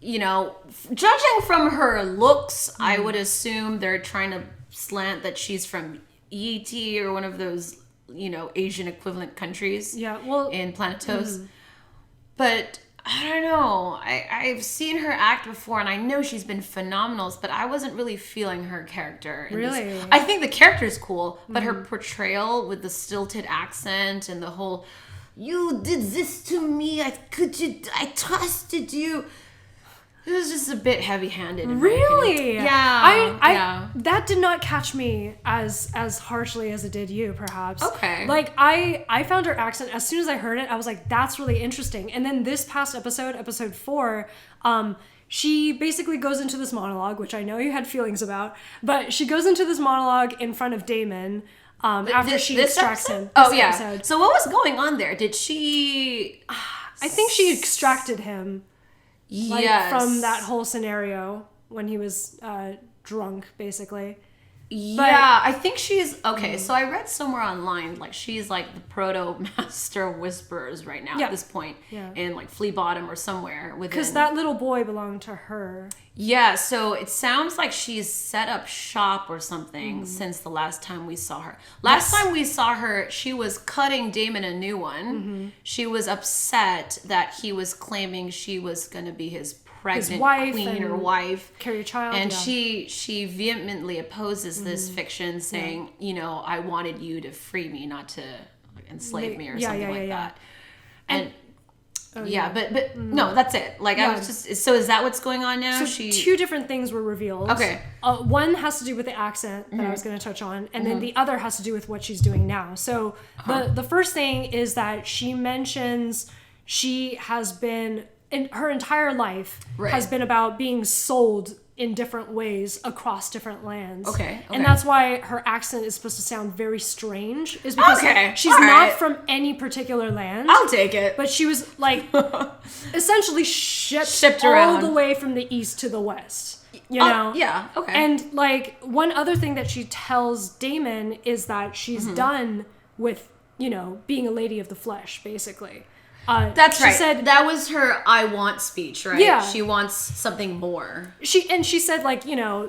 judging from her looks, I would assume they're trying to slant that she's from ET or one of those, Asian equivalent countries. Yeah, well, in Planetos. But I don't know. I've seen her act before, and I know she's been phenomenal, but I wasn't really feeling her character. Really? I think the character is cool, but her portrayal with the stilted accent and the whole, you did this to me, I trusted you. It was just a bit heavy-handed. Really? Yeah. That did not catch me as harshly as it did you, perhaps. Okay. Like, I found her accent, as soon as I heard it, I was like, that's really interesting. And then this past episode 4, she basically goes into this monologue, which I know you had feelings about, but she goes into this monologue in front of Damon after she extracts him. Oh, yeah. Episode. So what was going on there? Did she... I think she extracted him. Like, from that whole scenario when he was drunk, basically. Yeah, I think she's... Okay, so I read somewhere online, like, she's, like, the proto-master whisperers right now at this point. Yeah. In, like, Flea Bottom or somewhere within... Because that little boy belonged to her. Yeah, so it sounds like she's set up shop or something since the last time we saw her. Last time we saw her, she was cutting Damon a new one. She was upset that he was claiming she was going to be his pregnant queen or wife, carry a child, and she vehemently opposes this fiction, saying, I wanted you to free me, not to enslave me or something like that. And but no, that's it. Like, I was just... So is that what's going on now? So two different things were revealed. Okay. One has to do with the accent that I was going to touch on, and then the other has to do with what she's doing now. So the first thing is that she mentions she has been... her entire life has been about being sold in different ways across different lands. Okay. And that's why her accent is supposed to sound very strange, is because she's not from any particular land. I'll take it. But she was, like, essentially shipped around all the way from the east to the west. You know? Yeah, okay. And, like, one other thing that she tells Damon is that she's done with, being a lady of the flesh, basically. That's right. She said, that was her I want speech, right? Yeah. She wants something more. She said, like,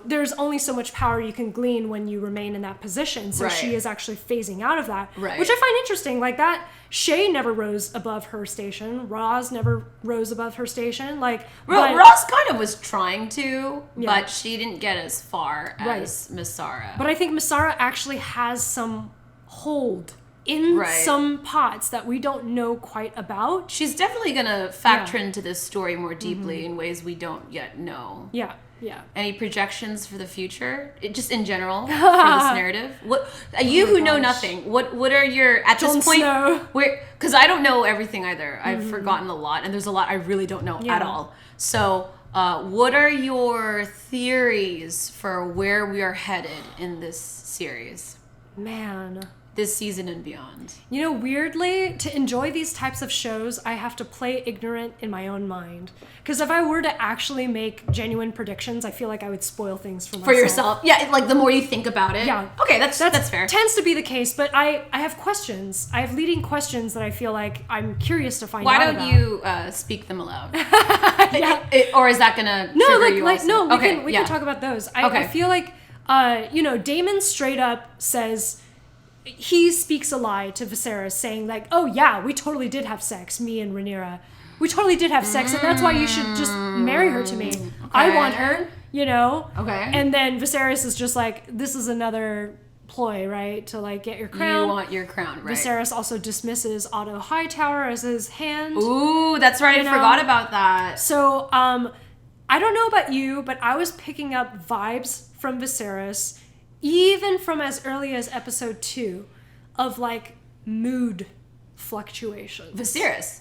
there's only so much power you can glean when you remain in that position. So she is actually phasing out of that. Right. Which I find interesting. Like, that Shay never rose above her station. Roz never rose above her station. Like, Roz kind of was trying to, but she didn't get as far as Misara. But I think Misara actually has some hold in some pots that we don't know quite about. She's definitely going to factor into this story more deeply in ways we don't yet know. Yeah. Any projections for the future? Just in general for this narrative? What who know nothing? What are your at this point? Because I don't know everything either. I've forgotten a lot, and there's a lot I really don't know at all. So, what are your theories for where we are headed in this series? Man. This season and beyond. Weirdly, to enjoy these types of shows, I have to play ignorant in my own mind. Because if I were to actually make genuine predictions, I feel like I would spoil things for myself. For yourself. Yeah, like the more you think about it. Yeah. Okay, that's fair. Tends to be the case, but I have questions. I have leading questions that I feel like I'm curious to find out about. Why don't you speak them aloud? Or is that going to trigger you also? No, we can talk about those. I feel like, Damon straight up says... He speaks a lie to Viserys, saying, like, oh yeah, we totally did have sex, me and Rhaenyra. We totally did have sex, and that's why you should just marry her to me. Okay. I want her, Okay. And then Viserys is just like, this is another ploy, right? To, like, get your crown. You want your crown, right. Viserys also dismisses Otto Hightower as his hand. Ooh, that's right. I forgot about that. So, I don't know about you, but I was picking up vibes from Viserys even from as early as episode 2, of, like, mood fluctuations. Viserys?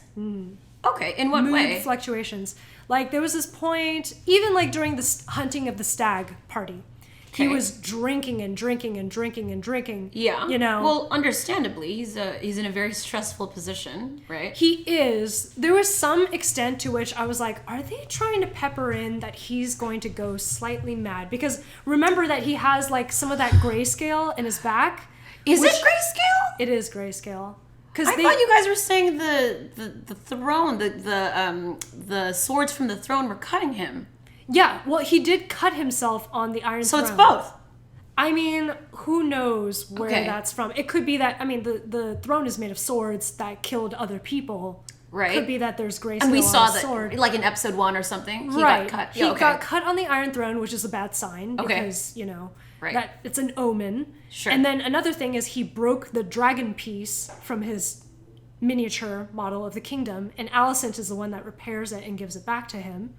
Okay, in what way? Mood fluctuations. Like, there was this point, even, like, during the hunting of the stag party, he was drinking and drinking and drinking and drinking. Yeah. Well, understandably, he's in a very stressful position, right? He is. There was some extent to which I was like, are they trying to pepper in that he's going to go slightly mad? Because remember that he has, like, some of that grayscale in his back. Is it grayscale? It is grayscale. Because I thought you guys were saying the throne, the swords from the throne were cutting him. Yeah, well, he did cut himself on the Iron Throne. So it's both. I mean, who knows where that's from? It could be that, I mean, the throne is made of swords that killed other people. Right. Could be that there's grace and we saw on the that, sword. like in episode 1 or something, he right. got cut. He got cut on the Iron Throne, which is a bad sign because, that it's an omen. Sure. And then another thing is he broke the dragon piece from his miniature model of the kingdom, and Alicent is the one that repairs it and gives it back to him.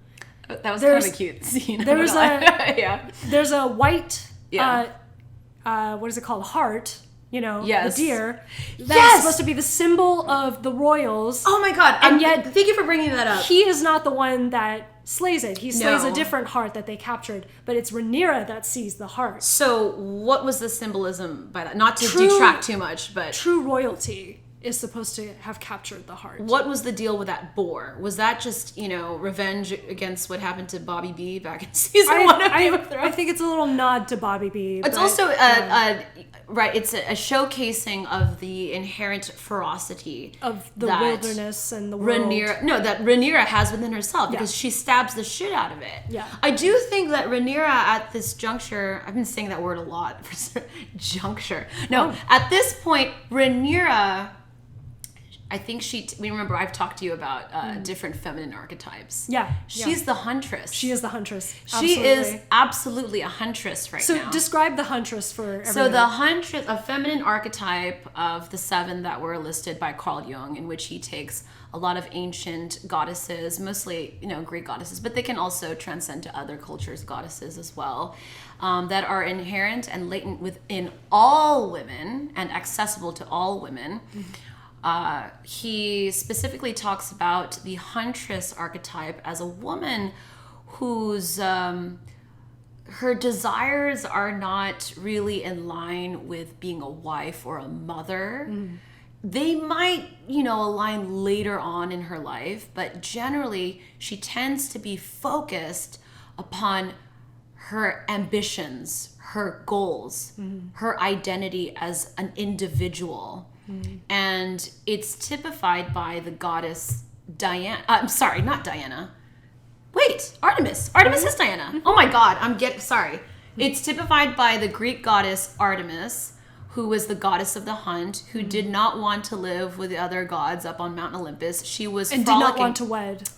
That was kind of a cute scene. There's there's a white, what is it called? Heart. The deer. That's supposed to be the symbol of the royals. Oh my god. And yet, thank you for bringing that up. He is not the one that slays it. He slays a different heart that they captured, but it's Rhaenyra that sees the heart. So what was the symbolism by that? Not to detract too much, but... True royalty is supposed to have captured the heart. What was the deal with that boar? Was that just, revenge against what happened to Bobby B back in season 1 of Game of Thrones? I think it's a little nod to Bobby B. It's also it's a showcasing of the inherent ferocity of the wilderness and the world. Rhaenyra has within herself because she stabs the shit out of it. Yeah. I do think that Rhaenyra at this juncture, I've been saying that word a lot. Juncture. No, at this point, Rhaenyra... I think remember I've talked to you about different feminine archetypes. Yeah. She's the huntress. She is the huntress. Absolutely. She is absolutely a huntress now. So describe the huntress for everyone. So the huntress, a feminine archetype of the 7 that were listed by Carl Jung, in which he takes a lot of ancient goddesses, mostly, Greek goddesses, but they can also transcend to other cultures' goddesses as well, that are inherent and latent within all women and accessible to all women. Mm-hmm. He specifically talks about the huntress archetype as a woman whose her desires are not really in line with being a wife or a mother. Mm. They might, align later on in her life, but generally she tends to be focused upon her ambitions, her goals, her identity as an individual. And it's typified by the goddess Diana. I'm sorry, not Diana. Wait, Artemis. Artemis is Diana. Oh my god, sorry. It's typified by the Greek goddess Artemis, who was the goddess of the hunt, who did not want to live with the other gods up on Mount Olympus. She was and frolicking. Did not want to wed.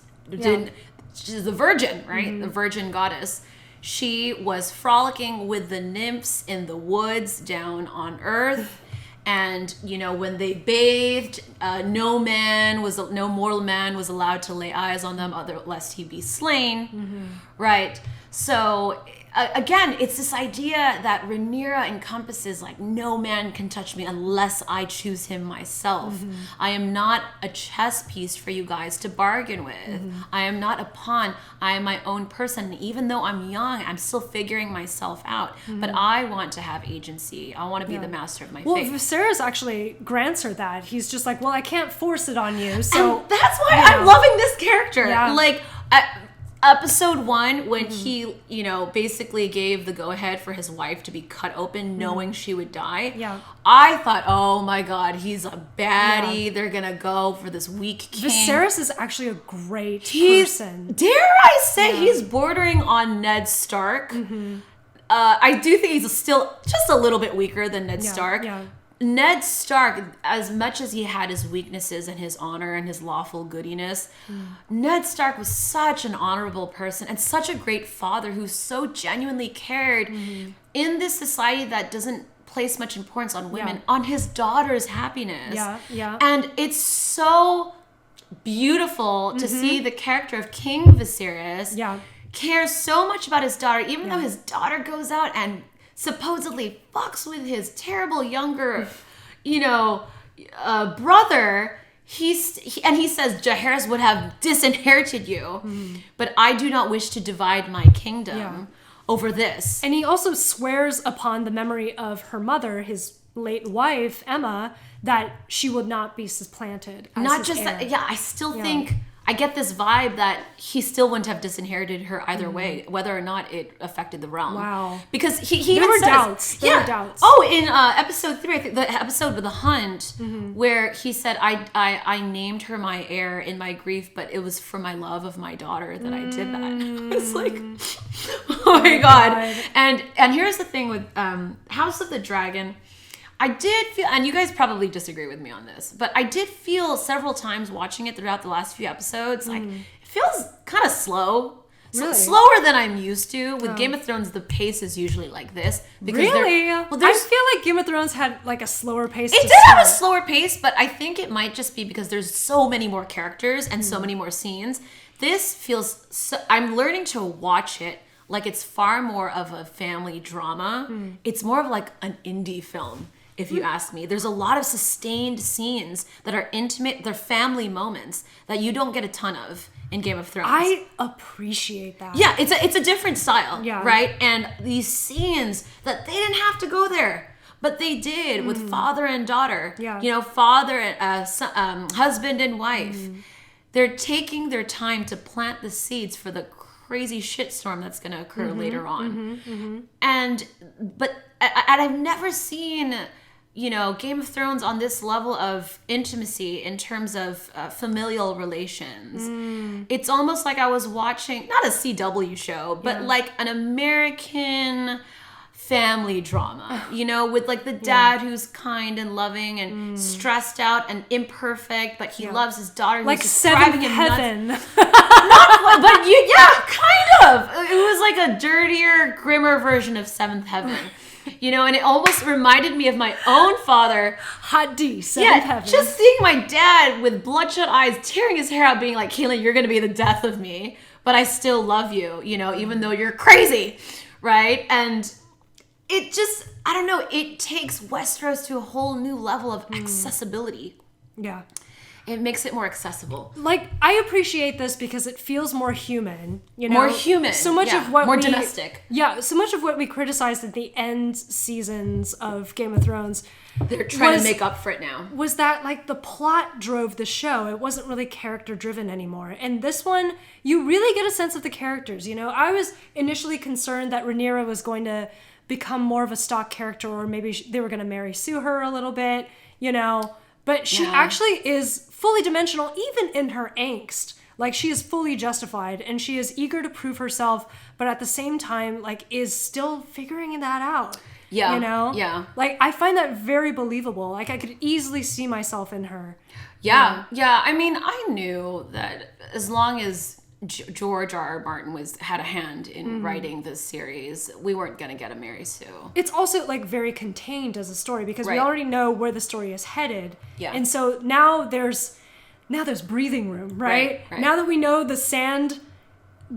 She's the virgin, right? The virgin goddess. She was frolicking with the nymphs in the woods down on Earth. And, when they bathed, no mortal man was allowed to lay eyes on them lest he be slain. Mm-hmm. Right? So, again, it's this idea that Rhaenyra encompasses, like, no man can touch me unless I choose him myself. Mm-hmm. I am not a chess piece for you guys to bargain with. Mm-hmm. I am not a pawn. I am my own person. And even though I'm young, I'm still figuring myself out. Mm-hmm. But I want to have agency. I want to be the master of my fate. Well, Viserys actually grants her that. He's just like, well, I can't force it on you. So and that's why I'm loving this character. Yeah. Like, episode 1, when he, basically gave the go-ahead for his wife to be cut open, knowing she would die. Yeah. I thought, oh my god, he's a baddie. Yeah. They're gonna go for this weak king. Viserys is actually a great person. Dare I say, he's bordering on Ned Stark. Mm-hmm. I do think he's still just a little bit weaker than Ned Stark. Yeah. Ned Stark, as much as he had his weaknesses and his honor and his lawful goodiness, Ned Stark was such an honorable person and such a great father who so genuinely cared in this society that doesn't place much importance on women, on his daughter's happiness. Yeah, yeah. And it's so beautiful to see the character of King Viserys cares so much about his daughter, even though his daughter goes out and supposedly fucks with his terrible younger, brother. He says Jaehaerys would have disinherited you, but I do not wish to divide my kingdom over this. And he also swears upon the memory of her mother, his late wife Emma, that she would not be supplanted. As not his just heir. that. Yeah, I still think I get this vibe that he still wouldn't have disinherited her either way, whether or not it affected the realm. Wow. Because he there even were says, doubts. There were doubts. Oh, in episode 3, I think the episode with the hunt, where he said, I named her my heir in my grief, but it was for my love of my daughter that I did that. I was like, oh my God. And here's the thing with House of the Dragon. I did feel, and you guys probably disagree with me on this, but I did feel several times watching it throughout the last few episodes, like, it feels kind of slow. Really? Slower than I'm used to. With Game of Thrones, the pace is usually like this. Really? I feel like Game of Thrones had like a slower pace. It did have a slower pace, but I think it might just be because there's so many more characters and so many more scenes. This feels, I'm learning to watch it like it's far more of a family drama. It's more of like an indie film. If you ask me, there's a lot of sustained scenes that are intimate, they're family moments that you don't get a ton of in Game of Thrones. I appreciate that. Yeah, it's a different style, yeah. right? And these scenes that they didn't have to go there, but they did with father and daughter. Yeah. You know, father and husband and wife. They're taking their time to plant the seeds for the crazy shitstorm that's going to occur later on. And I've never seen, you know, Game of Thrones on this level of intimacy in terms of familial relations. It's almost like I was watching, not a CW show, but like an American family drama, you know, with like the dad who's kind and loving and stressed out and imperfect, but he loves his daughter. Who's like just Seventh driving him Heaven. Not quite, but kind of. It was like a dirtier, grimmer version of Seventh Heaven. You know, and it almost reminded me of my own father. Hot D, Seventh Heaven. Just seeing my dad with bloodshot eyes, tearing his hair out, being like, Kaitlyn, you're going to be the death of me, but I still love you, you know, even though you're crazy, right? And it just, I don't know, it takes Westeros to a whole new level of accessibility. Yeah. It makes it more accessible. Like, I appreciate this because it feels more human, you know? More human. So much of what more domestic. Yeah, so much of what we criticized at the end seasons of Game of Thrones. They're trying to make up for it now. Was that, like, the plot drove the show. It wasn't really character-driven anymore. And this one, you really get a sense of the characters, you know? I was initially concerned that Rhaenyra was going to become more of a stock character, or maybe they were going to Mary Sue her a little bit, you know? But she actually is fully dimensional, even in her angst. Like, she is fully justified, and she is eager to prove herself, but at the same time, like, is still figuring that out. Yeah. You know? Yeah. Like, I find that very believable. Like, I could easily see myself in her. Yeah. Yeah. I mean, I knew that as long as George R.R. Martin had a hand in writing this series, we weren't going to get a Mary Sue. It's also like very contained as a story because we already know where the story is headed. Yeah. And so now there's breathing room, right? Now that we know the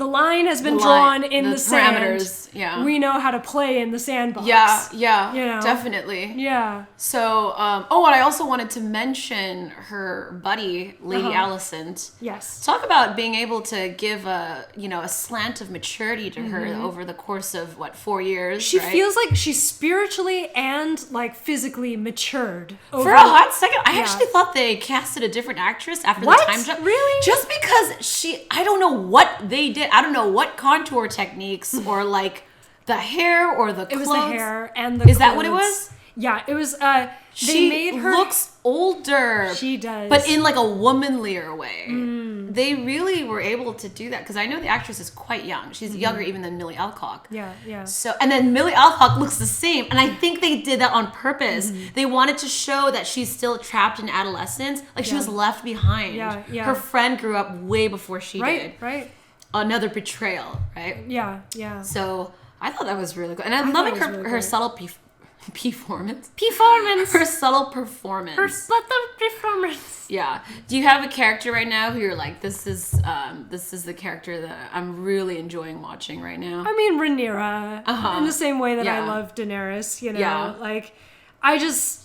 line has been drawn in the parameters, sand. Yeah. We know how to play in the sandbox. Yeah, you know? Definitely. Yeah. So, and I also wanted to mention her buddy, Lady Alicent. Yes. Talk about being able to give a slant of maturity to her over the course of 4 years. She feels like she's spiritually and like physically matured. For a hot second, I actually thought they casted a different actress after the time jump. Really? Just because I don't know what they did. I don't know what contour techniques or like the hair or the clothes. It was the hair and the Is that what it was? Yeah, it was, she made her looks older. She does. But in like a womanlier way. They really were able to do that because I know the actress is quite young. She's younger even than Millie Alcock. Yeah. So, and then Millie Alcock looks the same. And I think they did that on purpose. They wanted to show that she's still trapped in adolescence. Like she was left behind. Yeah. Her friend grew up way before she did. Right. Another betrayal, right? Yeah. So I thought that was really good. And I'm loving her subtle performance. Her subtle performance. Yeah. Do you have a character right now who you're like, this is the character that I'm really enjoying watching right now? I mean, Rhaenyra. In the same way that I love Daenerys, you know? Yeah. Like, I just...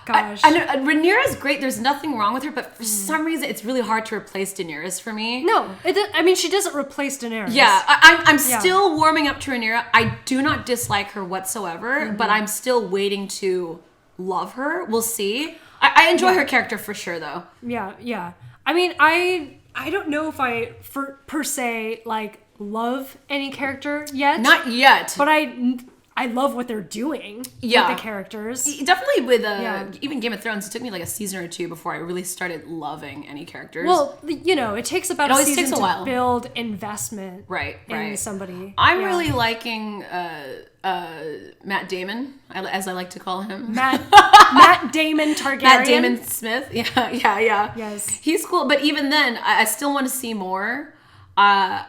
Gosh. I know Rhaenyra's great. There's nothing wrong with her, but for some reason, it's really hard to replace Daenerys for me. No, I mean, she doesn't replace Daenerys. Yeah, I'm still warming up to Rhaenyra. I do not dislike her whatsoever, but I'm still waiting to love her. We'll see. I enjoy her character for sure, though. Yeah. I mean, I I don't know if I per se like love any character yet. Not yet. But I love what they're doing with the characters. Definitely with even Game of Thrones, it took me like a season or two before I really started loving any characers. Well, it takes about a season to build investment in somebody. I'm really liking Matt Damon, as I like to call him. Matt Damon Targaryen. Matt Damon Smith. Yeah. Yes. He's cool, but even then, I still want to see more. I'm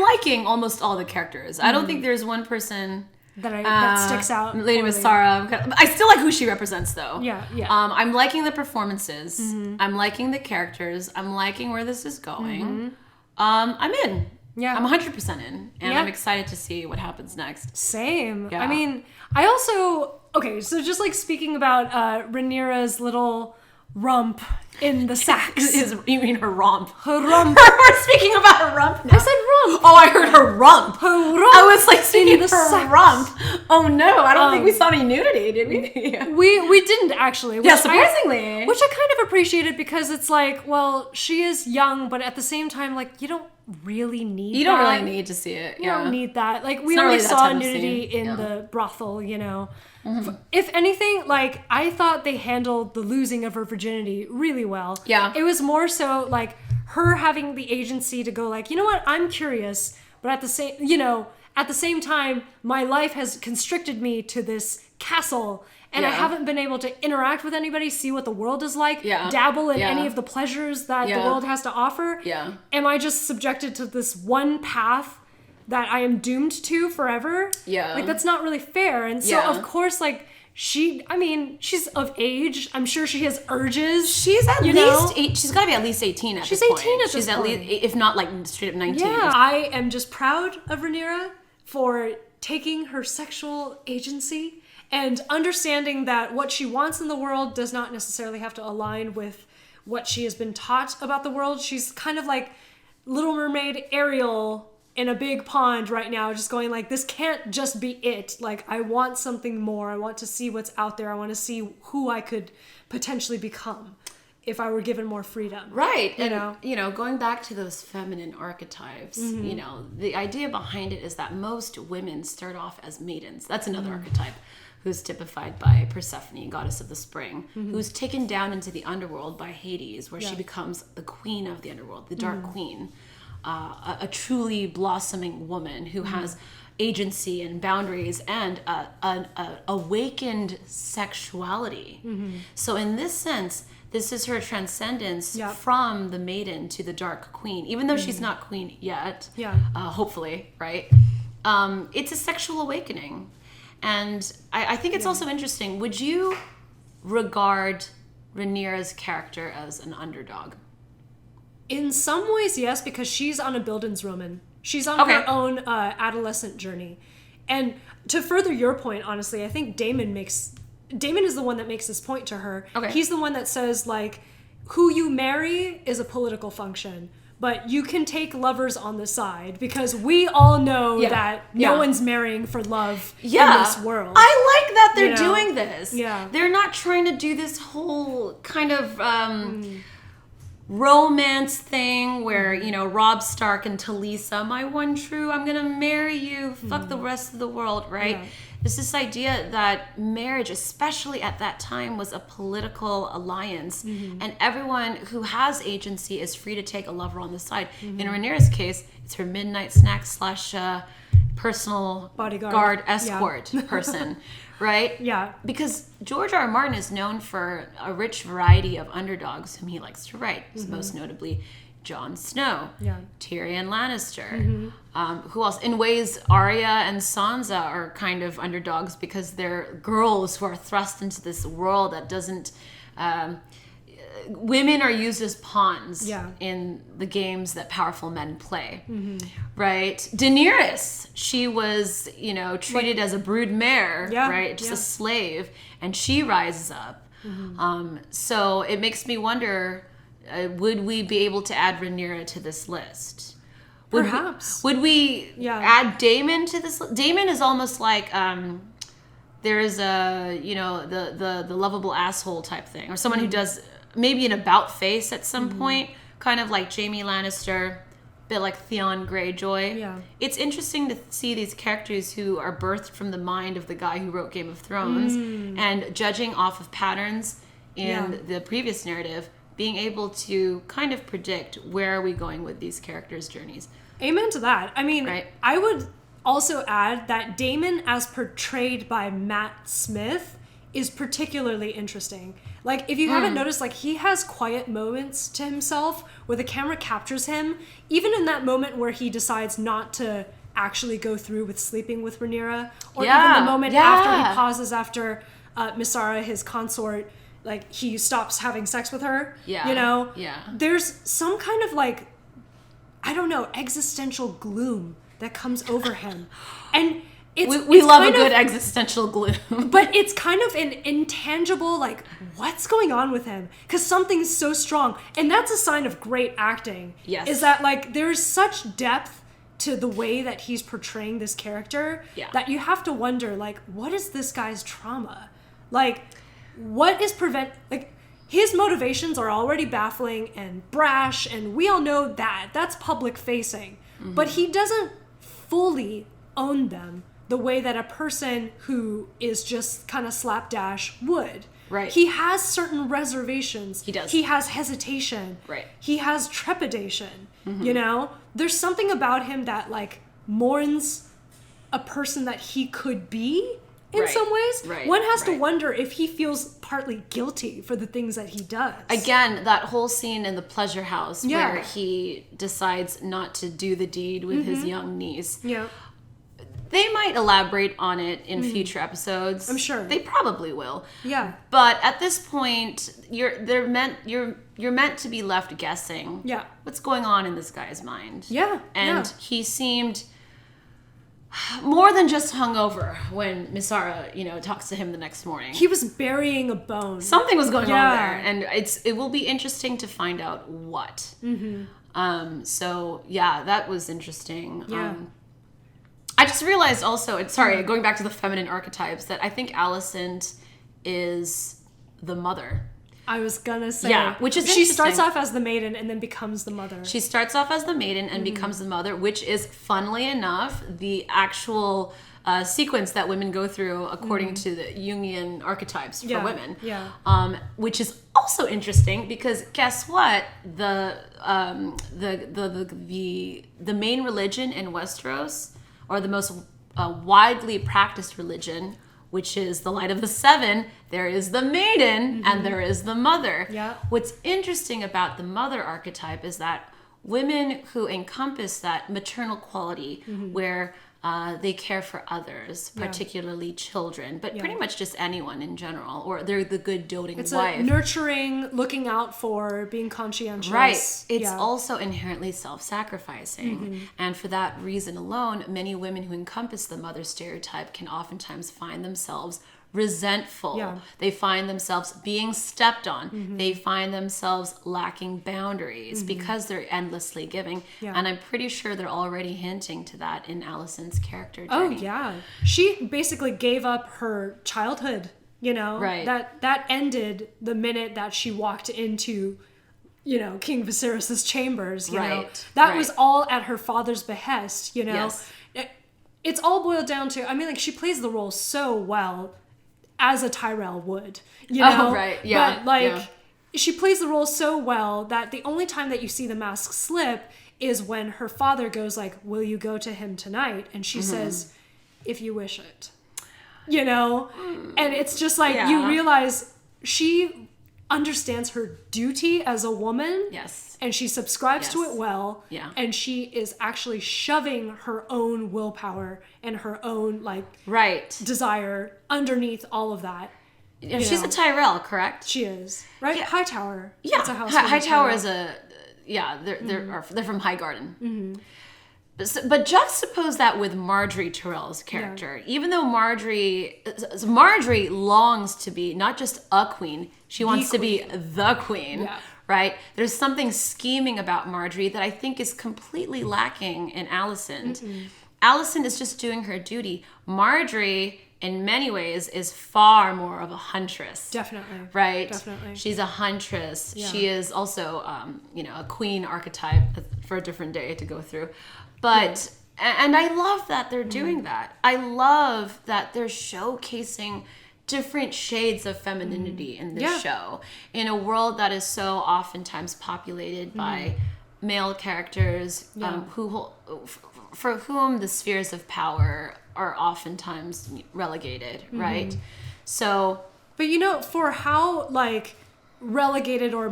liking almost all the characters. I don't think there's one person that sticks out. Lady Miss Sarah. I still like who she represents, though. Yeah. I'm liking the performances. I'm liking the characters. I'm liking where this is going. I'm in. Yeah. I'm 100% in. And I'm excited to see what happens next. Same. Yeah. I mean, I also... Okay, so just like speaking about Rhaenyra's little rump in the sacks. You mean her romp? Her rump. We're speaking about her rump now. I said rump. Oh, I heard her rump. Her rump. I was like speaking of her rump. Oh no, I don't think we saw any nudity, did we? We didn't actually. Yeah, surprisingly. Which I kind of appreciated because it's like, well, she is young, but at the same time, like, you don't really need that. You don't really need to see it. You don't need that. Like, we only saw nudity in the brothel, If anything, like, I thought they handled the losing of her virginity really well. Yeah. It was more so, like, her having the agency to go, like, you know what, I'm curious, but at the same time, my life has constricted me to this castle, and I haven't been able to interact with anybody, see what the world is like, dabble in any of the pleasures that the world has to offer. Yeah. Am I just subjected to this one path that I am doomed to forever? Yeah. Like, that's not really fair. And so, of course, like, she's of age. I'm sure she has urges. She's at least she's got to be at least 18 at this point. She's 18 at this point. She's at least, if not like straight up 19. Yeah. I am just proud of Rhaenyra for taking her sexual agency and understanding that what she wants in the world does not necessarily have to align with what she has been taught about the world. She's kind of like Little Mermaid Ariel in a big pond right now, just going like, this can't just be it. Like, I want something more. I want to see what's out there. I want to see who I could potentially become if I were given more freedom. Right. Going back to those feminine archetypes, the idea behind it is that most women start off as maidens. That's another archetype who's typified by Persephone, goddess of the spring, who's taken down into the underworld by Hades, where she becomes the queen of the underworld, the dark queen. A truly blossoming woman who has agency and boundaries and an awakened sexuality. So in this sense, this is her transcendence from the maiden to the dark queen, even though she's not queen yet, hopefully, right? It's a sexual awakening. And I think it's also interesting. Would you regard Rhaenyra's character as an underdog? In some ways, yes, because she's on a Bildungsroman. She's on her own adolescent journey. And to further your point, honestly, I think Damon is the one that makes this point to her. Okay. He's the one that says, like, who you marry is a political function, but you can take lovers on the side because we all know that no one's marrying for love in this world. I like that they're doing this. Yeah. They're not trying to do this whole kind of... romance thing where, Robb Stark and Talisa, my one true, I'm gonna marry you, fuck the rest of the world, right? There's this idea that marriage, especially at that time, was a political alliance, and everyone who has agency is free to take a lover on the side. In Rhaenyra's case, it's her midnight snack / personal bodyguard escort person. Right? Yeah. Because George R. R. Martin is known for a rich variety of underdogs whom he likes to write. Most notably, Jon Snow, Tyrion Lannister. Who else? In ways, Arya and Sansa are kind of underdogs because they're girls who are thrust into this world that doesn't... women are used as pawns in the games that powerful men play, right? Daenerys, she was, treated as a brood mare, right? Just a slave, and she rises up. So it makes me wonder, would we be able to add Rhaenyra to this list? Perhaps. Would we add Daemon to this list? Daemon is almost like... there's a, the lovable asshole type thing, or someone who does... maybe an about face at some point, kind of like Jaime Lannister, bit like Theon Greyjoy. Yeah. It's interesting to see these characters who are birthed from the mind of the guy who wrote Game of Thrones, and judging off of patterns in the previous narrative, being able to kind of predict where are we going with these characters' journeys. Amen to that. I mean, right? I would also add that Daemon, as portrayed by Matt Smith, is particularly interesting. Like, if you haven't noticed, like, he has quiet moments to himself where the camera captures him, even in that moment where he decides not to actually go through with sleeping with Rhaenyra, or even the moment after he pauses after Missara, his consort, like, he stops having sex with her. Yeah. You know? Yeah. There's some kind of, like, I don't know, existential gloom that comes over him. And we love a good existential gloom. But it's kind of an intangible, like, what's going on with him? Because something's so strong. And that's a sign of great acting. Yes. Is that, like, there's such depth to the way that he's portraying this character that you have to wonder, like, what is this guy's trauma? Like, what is like, his motivations are already baffling and brash, and we all know that. That's public facing. Mm-hmm. But he doesn't fully own them the way that a person who is just kind of slapdash would. Right. He has certain reservations. He does. He has hesitation. Right. He has trepidation. Mm-hmm. You know? There's something about him that, like, mourns a person that he could be in some ways. Right. One has to wonder if he feels partly guilty for the things that he does. Again, that whole scene in the pleasure house where he decides not to do the deed with his young niece. Yeah. They might elaborate on it in future episodes. I'm sure. They probably will. Yeah. But at this point, you're meant to be left guessing. Yeah. What's going on in this guy's mind? Yeah. And he seemed more than just hungover when Missara, talks to him the next morning. He was burying a bone. Something was going on there, and it will be interesting to find out what. Mm-hmm. So yeah, that was interesting. Yeah. I just realized also, going back to the feminine archetypes, that I think Alicent is the mother. I was gonna say, which is she starts off as the maiden and then becomes the mother. She starts off as the maiden and becomes the mother, which is, funnily enough, the actual sequence that women go through according to the Jungian archetypes for women. Yeah. Which is also interesting because guess what? The main religion in Westeros, or the most widely practiced religion, which is the Light of the Seven, there is the maiden and there is the mother. Yeah. What's interesting about the mother archetype is that women who encompass that maternal quality where they care for others, particularly children, but pretty much just anyone in general, or they're the good doting wife. It's a nurturing, looking out for, being conscientious. Right. It's also inherently self-sacrificing. And for that reason alone, many women who encompass the mother stereotype can oftentimes find themselves resentful. Yeah. They find themselves being stepped on. They find themselves lacking boundaries because they're endlessly giving. Yeah. And I'm pretty sure they're already hinting to that in Alicent's character journey. Oh yeah. She basically gave up her childhood, Right. That ended the minute that she walked into King Viserys's chambers, you know. That was all at her father's behest, Yes. It's all boiled down to, she plays the role so well, as a Tyrell would, Oh, right. Yeah. But, she plays the role so well that the only time that you see the mask slip is when her father goes like, will you go to him tonight? And she says, if you wish it. And it's just like, you realize she understands her duty as a woman. Yes. And she subscribes to it well. Yeah. And she is actually shoving her own willpower and her own desire underneath all all of that. And she's a Tyrell, correct? She is, right? Yeah. Hightower. Yeah. It's a house Hightower is they're from Highgarden. But juxtapose that with Marjorie Tyrell's character. Even though Marjorie longs to be not just a queen, she wants to be the queen. Yeah. Right? There's something scheming about Marjorie that I think is completely lacking in Alicent. Alicent is just doing her duty. Marjorie in many ways is far more of a huntress. Definitely. Right? Definitely. She's a huntress. Yeah. She is also, a queen archetype for a different day to go through. But, and I love that they're doing that. I love that they're showcasing different shades of femininity in this show in a world that is so oftentimes populated by male characters for whom the spheres of power are oftentimes relegated, right? So, but for how like relegated or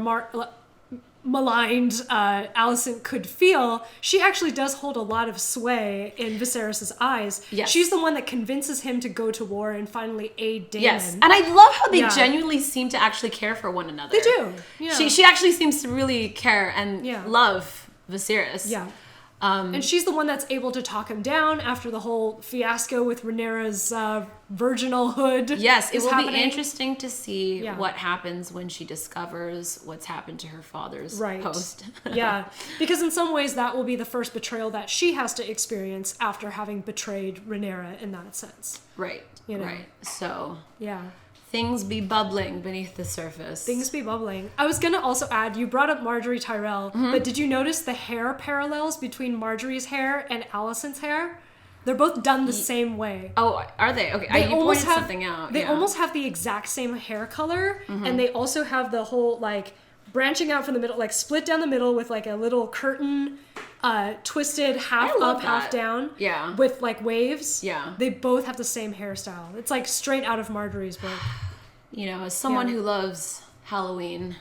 maligned Alicent could feel, she actually does hold a lot of sway in Viserys's eyes. Yes. She's the one that convinces him to go to war and finally aid Daemon. yes, and I love how they genuinely seem to actually care for one another. They do. Yeah. She actually seems to really care and love Viserys. Yeah. And she's the one that's able to talk him down after the whole fiasco with Rhaenyra's virginalhood. Yes, it will happening. be interesting to see what happens when she discovers what's happened to her father's post. Yeah, because in some ways that will be the first betrayal that she has to experience after having betrayed Rhaenyra in that sense. Right, right. So, yeah. Things be bubbling beneath the surface. Things be bubbling. I was going to also add, you brought up Marjorie Tyrell, but did you notice the hair parallels between Marjorie's hair and Alicent's hair? They're both done the same way. Oh, are they? Okay, you pointed something out. They almost have the exact same hair color, and they also have the whole, like, branching out from the middle, like, split down the middle with, like, a little curtain, twisted half up, half down. Yeah. With, like, waves. Yeah. They both have the same hairstyle. It's, like, straight out of Marjorie's book. As someone who loves Halloween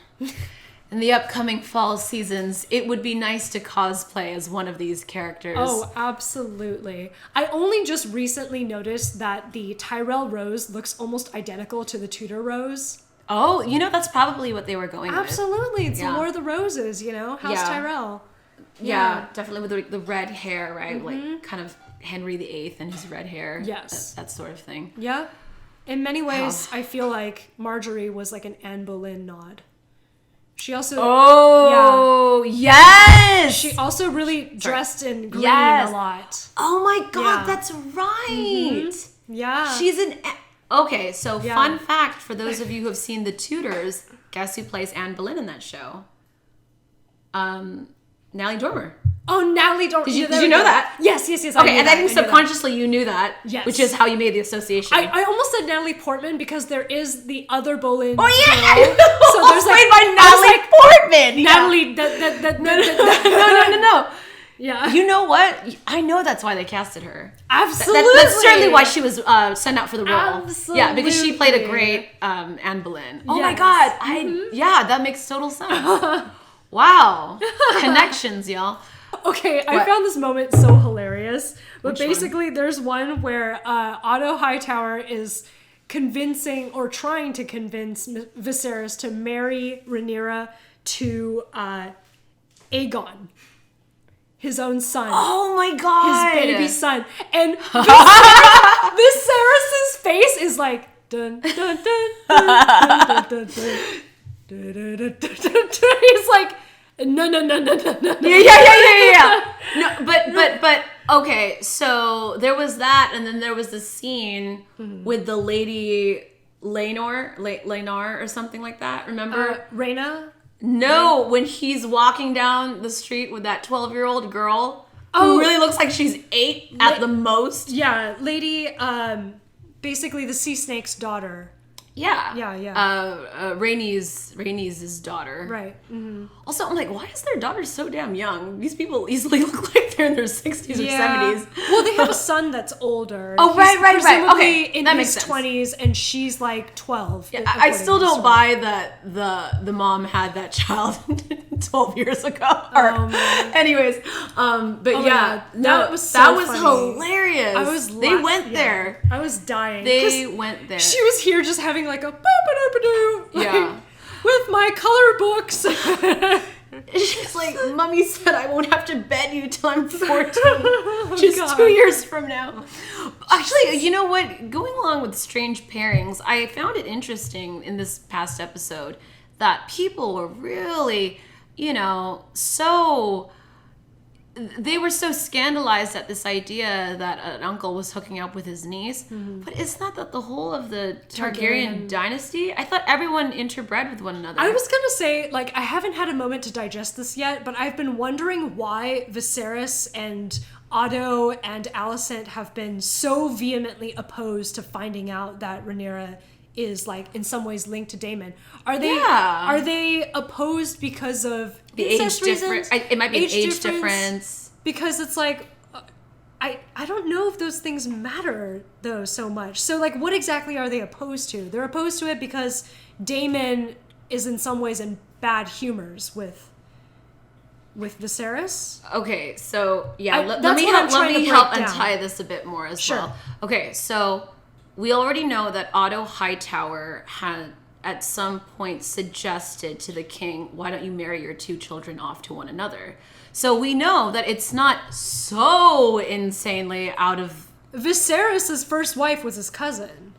in the upcoming fall seasons, it would be nice to cosplay as one of these characters. Oh, absolutely. I only just recently noticed that the Tyrell rose looks almost identical to the Tudor rose. Oh, that's probably what they were going with. Absolutely. It's the War of the Roses, House Tyrell. Yeah, definitely with the red hair, right? Like kind of Henry VIII and his red hair. Yes. That sort of thing. Yeah. In many ways, I feel like Marjorie was like an Anne Boleyn nod. She also... Oh, yes! She also really dressed in green a lot. Oh my god, that's right! Yeah. She's an... Okay, so fun fact for those of you who have seen The Tudors, guess who plays Anne Boleyn in that show? Natalie Dormer. Oh, Natalie Dormer. Did you know that? Yes. Okay, and I think subconsciously you knew that. Yes. Which is how you made the association. I almost said Natalie Portman because there is the other Boleyn. Oh, yeah! Girl. So there's played by Natalie Portman! Natalie... No. Yeah. You know what? I know that's why they casted her. Absolutely. That's certainly why she was sent out for the role. Absolutely. Yeah, because she played a great Anne Boleyn. Oh my god. That makes total sense. Wow. Connections, y'all. Okay, I found this moment so hilarious. But basically, there's one where Otto Hightower is convincing or trying to convince Viserys to marry Rhaenyra to Aegon, his own son. Oh my god. His baby son. And Viserys' face is like dun dun dun dun dun dun dun dun. He's like no. Yeah. No, but okay, so there was that, and then there was the scene with the lady Laenor or something like that. Remember? Rhaena? No, when he's walking down the street with that 12-year-old girl who really looks like she's 8 at the most. Yeah, Lady, basically the sea snake's daughter. Yeah. Yeah. Rhaenys' daughter. Right. Mm-hmm. Also, I'm like, why is their daughter so damn young? These people easily look like they're in their 60s or 70s. Well, they have a son that's older. Oh, right. Okay, in that his makes sense. 20s, and she's like 12. Yeah, I still don't buy that the mom had that child 12 years ago. Anyways, but that was funny. Hilarious. They went there. I was dying. They went there. She was here just having like a boop-a-doop-a-doo. Yeah. With my color books. She's like, Mommy said I won't have to bed you till I'm 14. Just 2 years from now. Actually, you know what? Going along with strange pairings, I found it interesting in this past episode that people were really, so they were so scandalized at this idea that an uncle was hooking up with his niece. But isn't that the whole of the Targaryen dynasty? I thought everyone interbred with one another. I was gonna say, like, I haven't had a moment to digest this yet, but I've been wondering why Viserys and Otto and Alicent have been so vehemently opposed to finding out that Rhaenyra is, like, in some ways linked to Daemon. Are they opposed because of the age difference? It might be an age difference. Because it's like, I don't know if those things matter, though, so much. So, like, what exactly are they opposed to? They're opposed to it because Daemon is in some ways in bad humors with Viserys. Okay, so, yeah, let me help untie this a bit more as well. Okay, so we already know that Otto Hightower had at some point suggested to the king, why don't you marry your two children off to one another? So we know that it's not so insanely out of... Viserys' first wife was his cousin.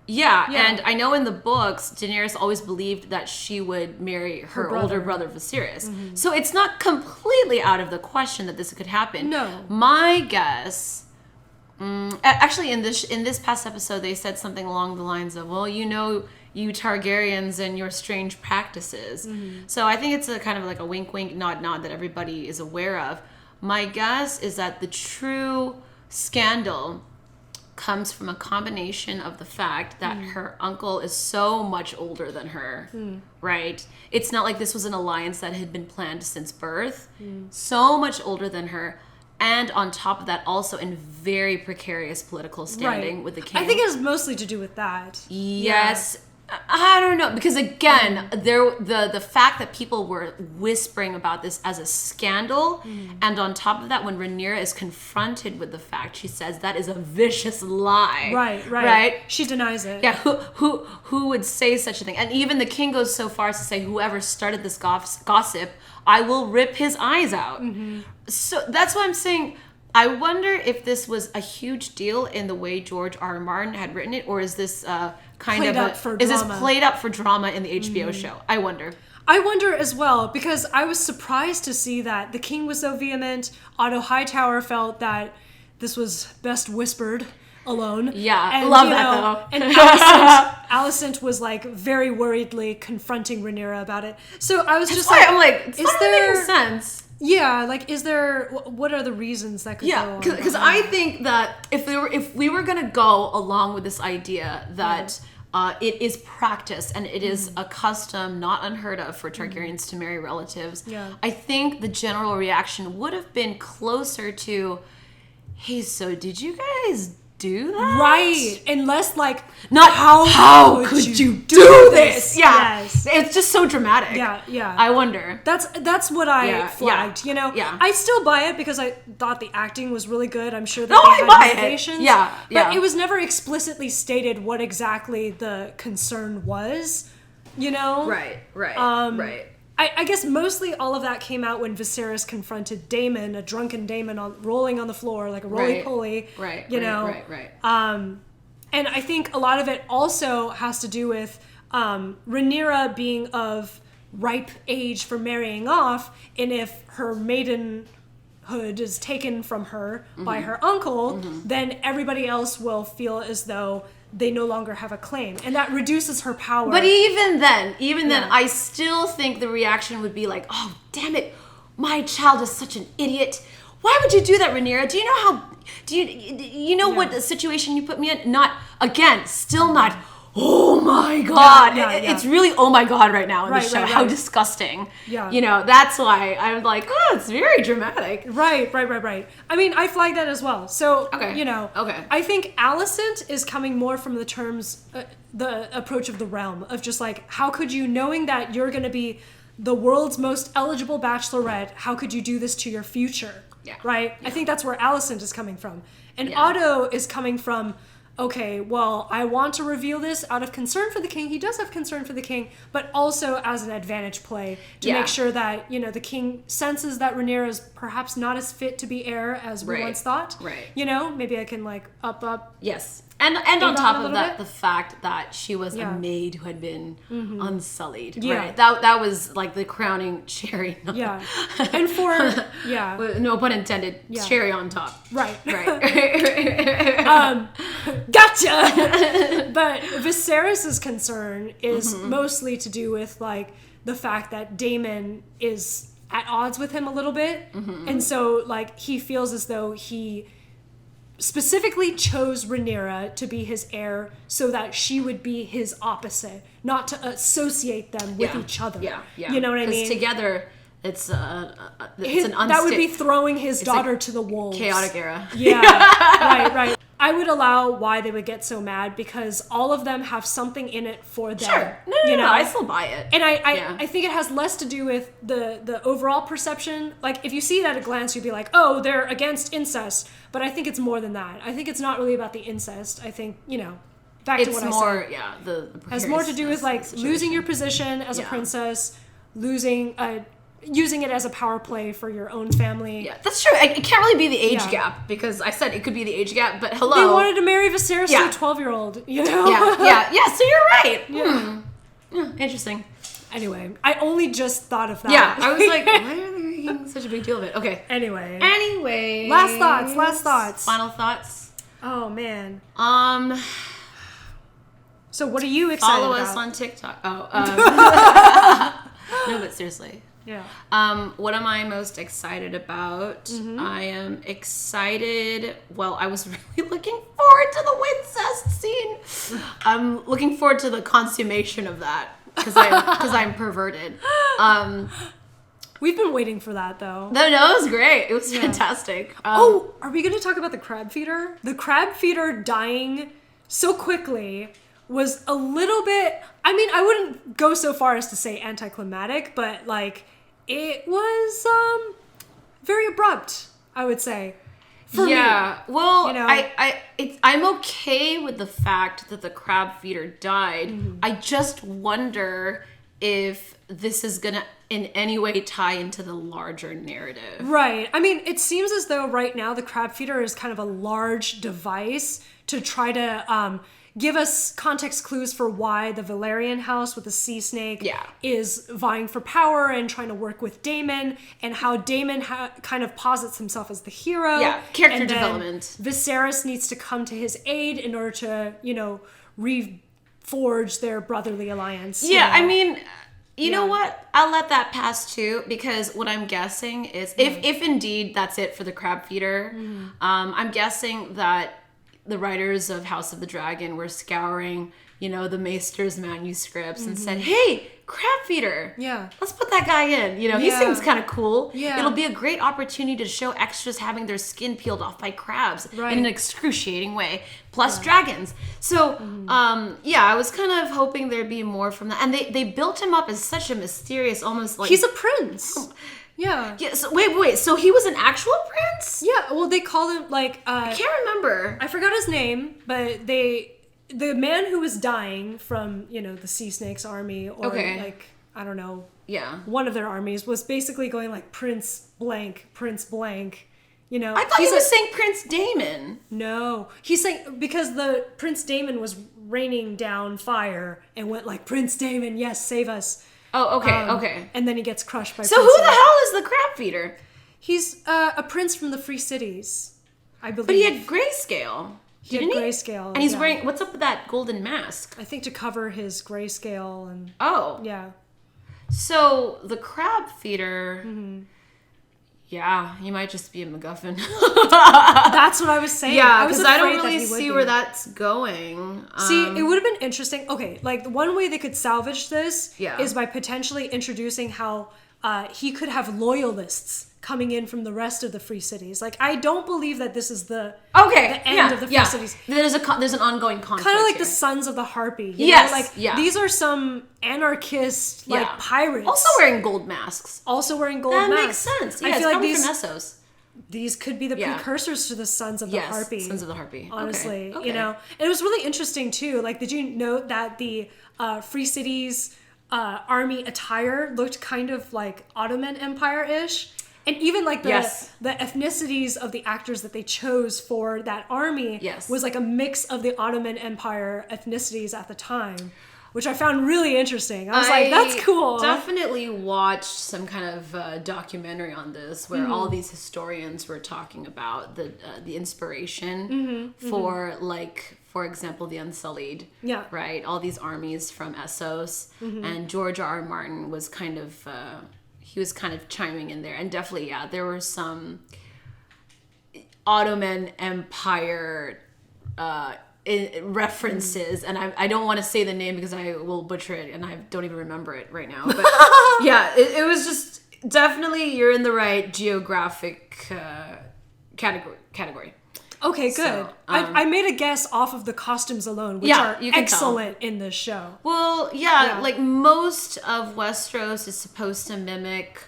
Yeah, and I know in the books, Daenerys always believed that she would marry her older brother Viserys. So it's not completely out of the question that this could happen. No. My guess... actually, in this past episode, they said something along the lines of, well, you know, you Targaryens and your strange practices. So I think it's a kind of like a wink, wink, nod, nod that everybody is aware of. My guess is that the true scandal comes from a combination of the fact that her uncle is so much older than her, right? It's not like this was an alliance that had been planned since birth. So much older than her. And on top of that, also in very precarious political standing with the king. I think it has mostly to do with that. Yes. Yeah. I don't know. Because again, the fact that people were whispering about this as a scandal, and on top of that, when Rhaenyra is confronted with the fact, she says that is a vicious lie. Right? She denies it. Yeah, who would say such a thing? And even the king goes so far as to say, whoever started this gossip, I will rip his eyes out. So that's why I'm saying, I wonder if this was a huge deal in the way George R. R. Martin had written it, or is this played up for drama in the HBO show? I wonder as well, because I was surprised to see that the king was so vehement. Otto Hightower felt that this was best whispered alone. Yeah, and, love that though. And Alicent was like very worriedly confronting Rhaenyra about it. So I was just I'm like, it's not making sense. Yeah, like, what are the reasons that could go on? Because I think that if we were gonna go along with this idea that it is practice and it is a custom not unheard of for Targaryens to marry relatives, I think the general reaction would have been closer to, hey, so did you guys do that? Right. Unless, like, not how could you do this? Yeah. Yes. It's just so dramatic. Yeah. I wonder. That's what I flagged, you know? Yeah. I still buy it because I thought the acting was really good. I'm sure that they had motivations. Yeah. But it was never explicitly stated what exactly the concern was, you know? Right. I guess mostly all of that came out when Viserys confronted Daemon, a drunken Daemon rolling on the floor like a roly-poly. Right. And I think a lot of it also has to do with Rhaenyra being of ripe age for marrying off, and if her maidenhood is taken from her by her uncle, then everybody else will feel as though they no longer have a claim, and that reduces her power. But even then, I still think the reaction would be like, "Oh, damn it, my child is such an idiot. Why would you do that, Rhaenyra? Do you know how? Do you know what the situation you put me in? Still not. Oh my God! It's really oh my God right now in the show. Right. How disgusting! Yeah, you know that's why I'm like, oh, it's very dramatic. Right. I mean, I flagged that as well. So okay. I think Alicent is coming more from the terms, the approach of the realm of just like, how could you, knowing that you're going to be the world's most eligible bachelorette, how could you do this to your future? Yeah. Right. Yeah. I think that's where Alicent is coming from, and Otto is coming from, okay, well, I want to reveal this out of concern for the king. He does have concern for the king, but also as an advantage play to make sure that, the king senses that Rhaenyra is perhaps not as fit to be heir as we once thought. Right. Maybe I can, like, up. Yes. And on top of that, the fact that she was a maid who had been unsullied, right? That was like the crowning cherry. Yeah. And no pun intended, cherry on top. Right. Right. Gotcha! But Viserys's concern is mostly to do with, like, the fact that Daemon is at odds with him a little bit. And so, like, he feels as though he specifically chose Rhaenyra to be his heir so that she would be his opposite, not to associate them with each other. You know what I mean? Because together, it's an that would be throwing his daughter to the wolves. Chaotic era. Yeah, right. I would allow why they would get so mad because all of them have something in it for them. Sure. No, I still buy it. And I think it has less to do with the overall perception. Like, if you see it at a glance, you'd be like, oh, they're against incest. But I think it's more than that. I think it's not really about the incest. I think, back to what I said. The has more to do with, like, losing your position as a princess, using it as a power play for your own family. Yeah, that's true. It can't really be the age gap because I said it could be the age gap, but hello. They wanted to marry Viserys to a 12-year-old, Yeah, so you're right. Yeah, interesting. Anyway, I only just thought of that. Yeah, I was like, why are they making such a big deal of it? Okay. Anyway. Last thoughts. Final thoughts. Oh, man. So what are you excited about? Follow us on TikTok. No, but seriously. Yeah. What am I most excited about? I am excited. Well, I was really looking forward to the Wincest scene. I'm looking forward to the consummation of that because I'm perverted. We've been waiting for that though. No, it was great. It was fantastic. Are we going to talk about the crab feeder? The crab feeder dying so quickly was a little bit. I mean, I wouldn't go so far as to say anticlimactic, but like. It was very abrupt, I would say. For me. Well, I'm okay with the fact that the crab feeder died. I just wonder if this is gonna in any way tie into the larger narrative. Right. I mean, it seems as though right now the crab feeder is kind of a large device to try to give us context clues for why the Valerian house with the sea snake is vying for power and trying to work with Daemon, and how Daemon kind of posits himself as the hero. Yeah, character development. Viserys needs to come to his aid in order to, reforge their brotherly alliance. Yeah, I mean, you know what? I'll let that pass too, because what I'm guessing is, if indeed that's it for the crab feeder, I'm guessing that the writers of House of the Dragon were scouring, the Maester's manuscripts and said, hey, crab feeder. Yeah. Let's put that guy in. He seems kind of cool. Yeah. It'll be a great opportunity to show extras having their skin peeled off by crabs in an excruciating way. Plus dragons. So, I was kind of hoping there'd be more from that. And they built him up as such a mysterious, almost like... He's a prince. Yeah. So, wait. So he was an actual prince? Yeah. Well, they called him I can't remember. I forgot his name, but the man who was dying from the sea snake's army, or I don't know. Yeah. One of their armies was basically going like Prince Blank, Prince Blank. I thought he was saying Prince Daemon. No, he's saying because the Prince Daemon was raining down fire and went like, Prince Daemon, yes, save us. Oh, okay. And then he gets crushed by. So who the hell is the crab feeder? He's a prince from the Free Cities, I believe. But he had grayscale. He had grayscale. And he's wearing, what's up with that golden mask? I think to cover his grayscale and. Oh. Yeah. So the crab feeder. Yeah, he might just be a MacGuffin. That's what I was saying. Yeah, because I don't really see where that's going. See, it would have been interesting. Okay, like one way they could salvage this is by potentially introducing how he could have loyalists coming in from the rest of the Free Cities. Like, I don't believe that this is the end of the Free Cities. There's an ongoing conflict. Kind of like here. the Sons of the Harpy. Yes. These are some anarchist pirates. Also wearing gold masks. That makes sense. Yeah, I feel like these from Essos. These could be the precursors to the Sons of the Harpy. Sons of the Harpy. Honestly, okay. And it was really interesting too. Like, did you note that the Free Cities army attire looked kind of like Ottoman Empire-ish? And even like the ethnicities of the actors that they chose for that army was like a mix of the Ottoman Empire ethnicities at the time, which I found really interesting. I was like, that's cool. Definitely watched some kind of documentary on this where all these historians were talking about the inspiration for like, for example, the Unsullied, right? All these armies from Essos, and George R.R. Martin was kind of chiming in there, and definitely, there were some Ottoman Empire references, and I don't want to say the name because I will butcher it, and I don't even remember it right now. But it was just definitely you're in the right geographic category. Okay, good. So, I made a guess off of the costumes alone, which are excellent in this show. Well, like most of Westeros is supposed to mimic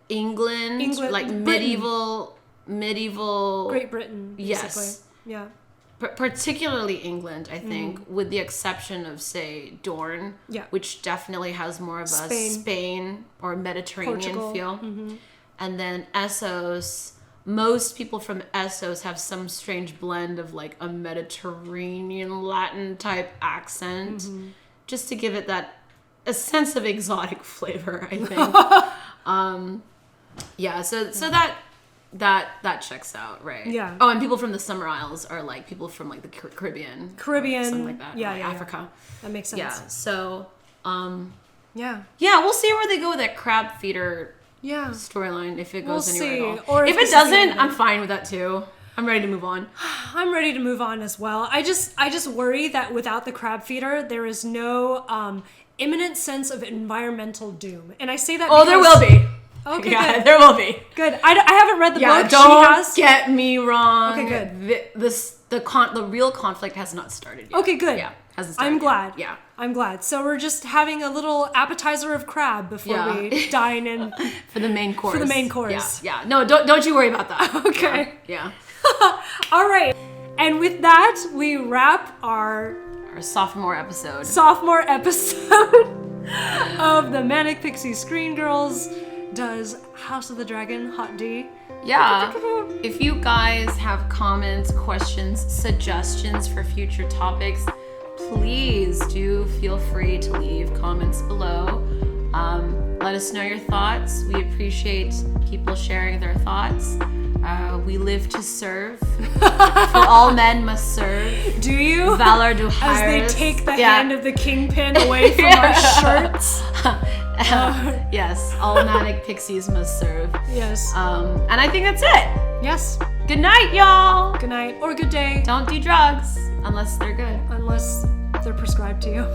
England, like Britain. medieval Great Britain, basically. Yes. Yeah. Particularly England, I think, with the exception of, say, Dorne, which definitely has more of a Spain or Mediterranean Portugal. feel. And then Essos, most people from Essos have some strange blend of like a Mediterranean Latin type accent, just to give it a sense of exotic flavor, I think. So that checks out, right? Yeah. Oh, and people from the Summer Isles are like people from like the Caribbean, something like that. Africa. That makes sense. Yeah. So, yeah, we'll see where they go with that crab feeder storyline, if it goes anywhere at all. Or if it doesn't, I'm fine with that too. I'm ready to move on. I'm ready to move on as well. I just worry that without the crab feeder, there is no imminent sense of environmental doom. And I say that because... there will be. Okay, good. There will be. Good. I haven't read the book. Don't get me wrong. Okay, good. The real conflict has not started yet. Okay, good. Yeah, hasn't started I'm glad. Yet. Yeah. I'm glad. So we're just having a little appetizer of crab before we dine in. For the main course. Yeah. No, don't you worry about that. Okay. Yeah. All right. And with that, we wrap our sophomore episode of the Manic Pixie Screen Girls does House of the Dragon, Hot D. Yeah. If you guys have comments, questions, suggestions for future topics, please do feel free to leave comments below. Let us know your thoughts. We appreciate people sharing their thoughts. We live to serve. For all men must serve. Do you? Valor do hires. As they take the hand of the kingpin away from our shirts. Yes, all Manic Pixies must serve. Yes. And I think that's it. Yes. Good night, y'all. Good night or good day. Don't do drugs unless they're good. Unless they're prescribed to you.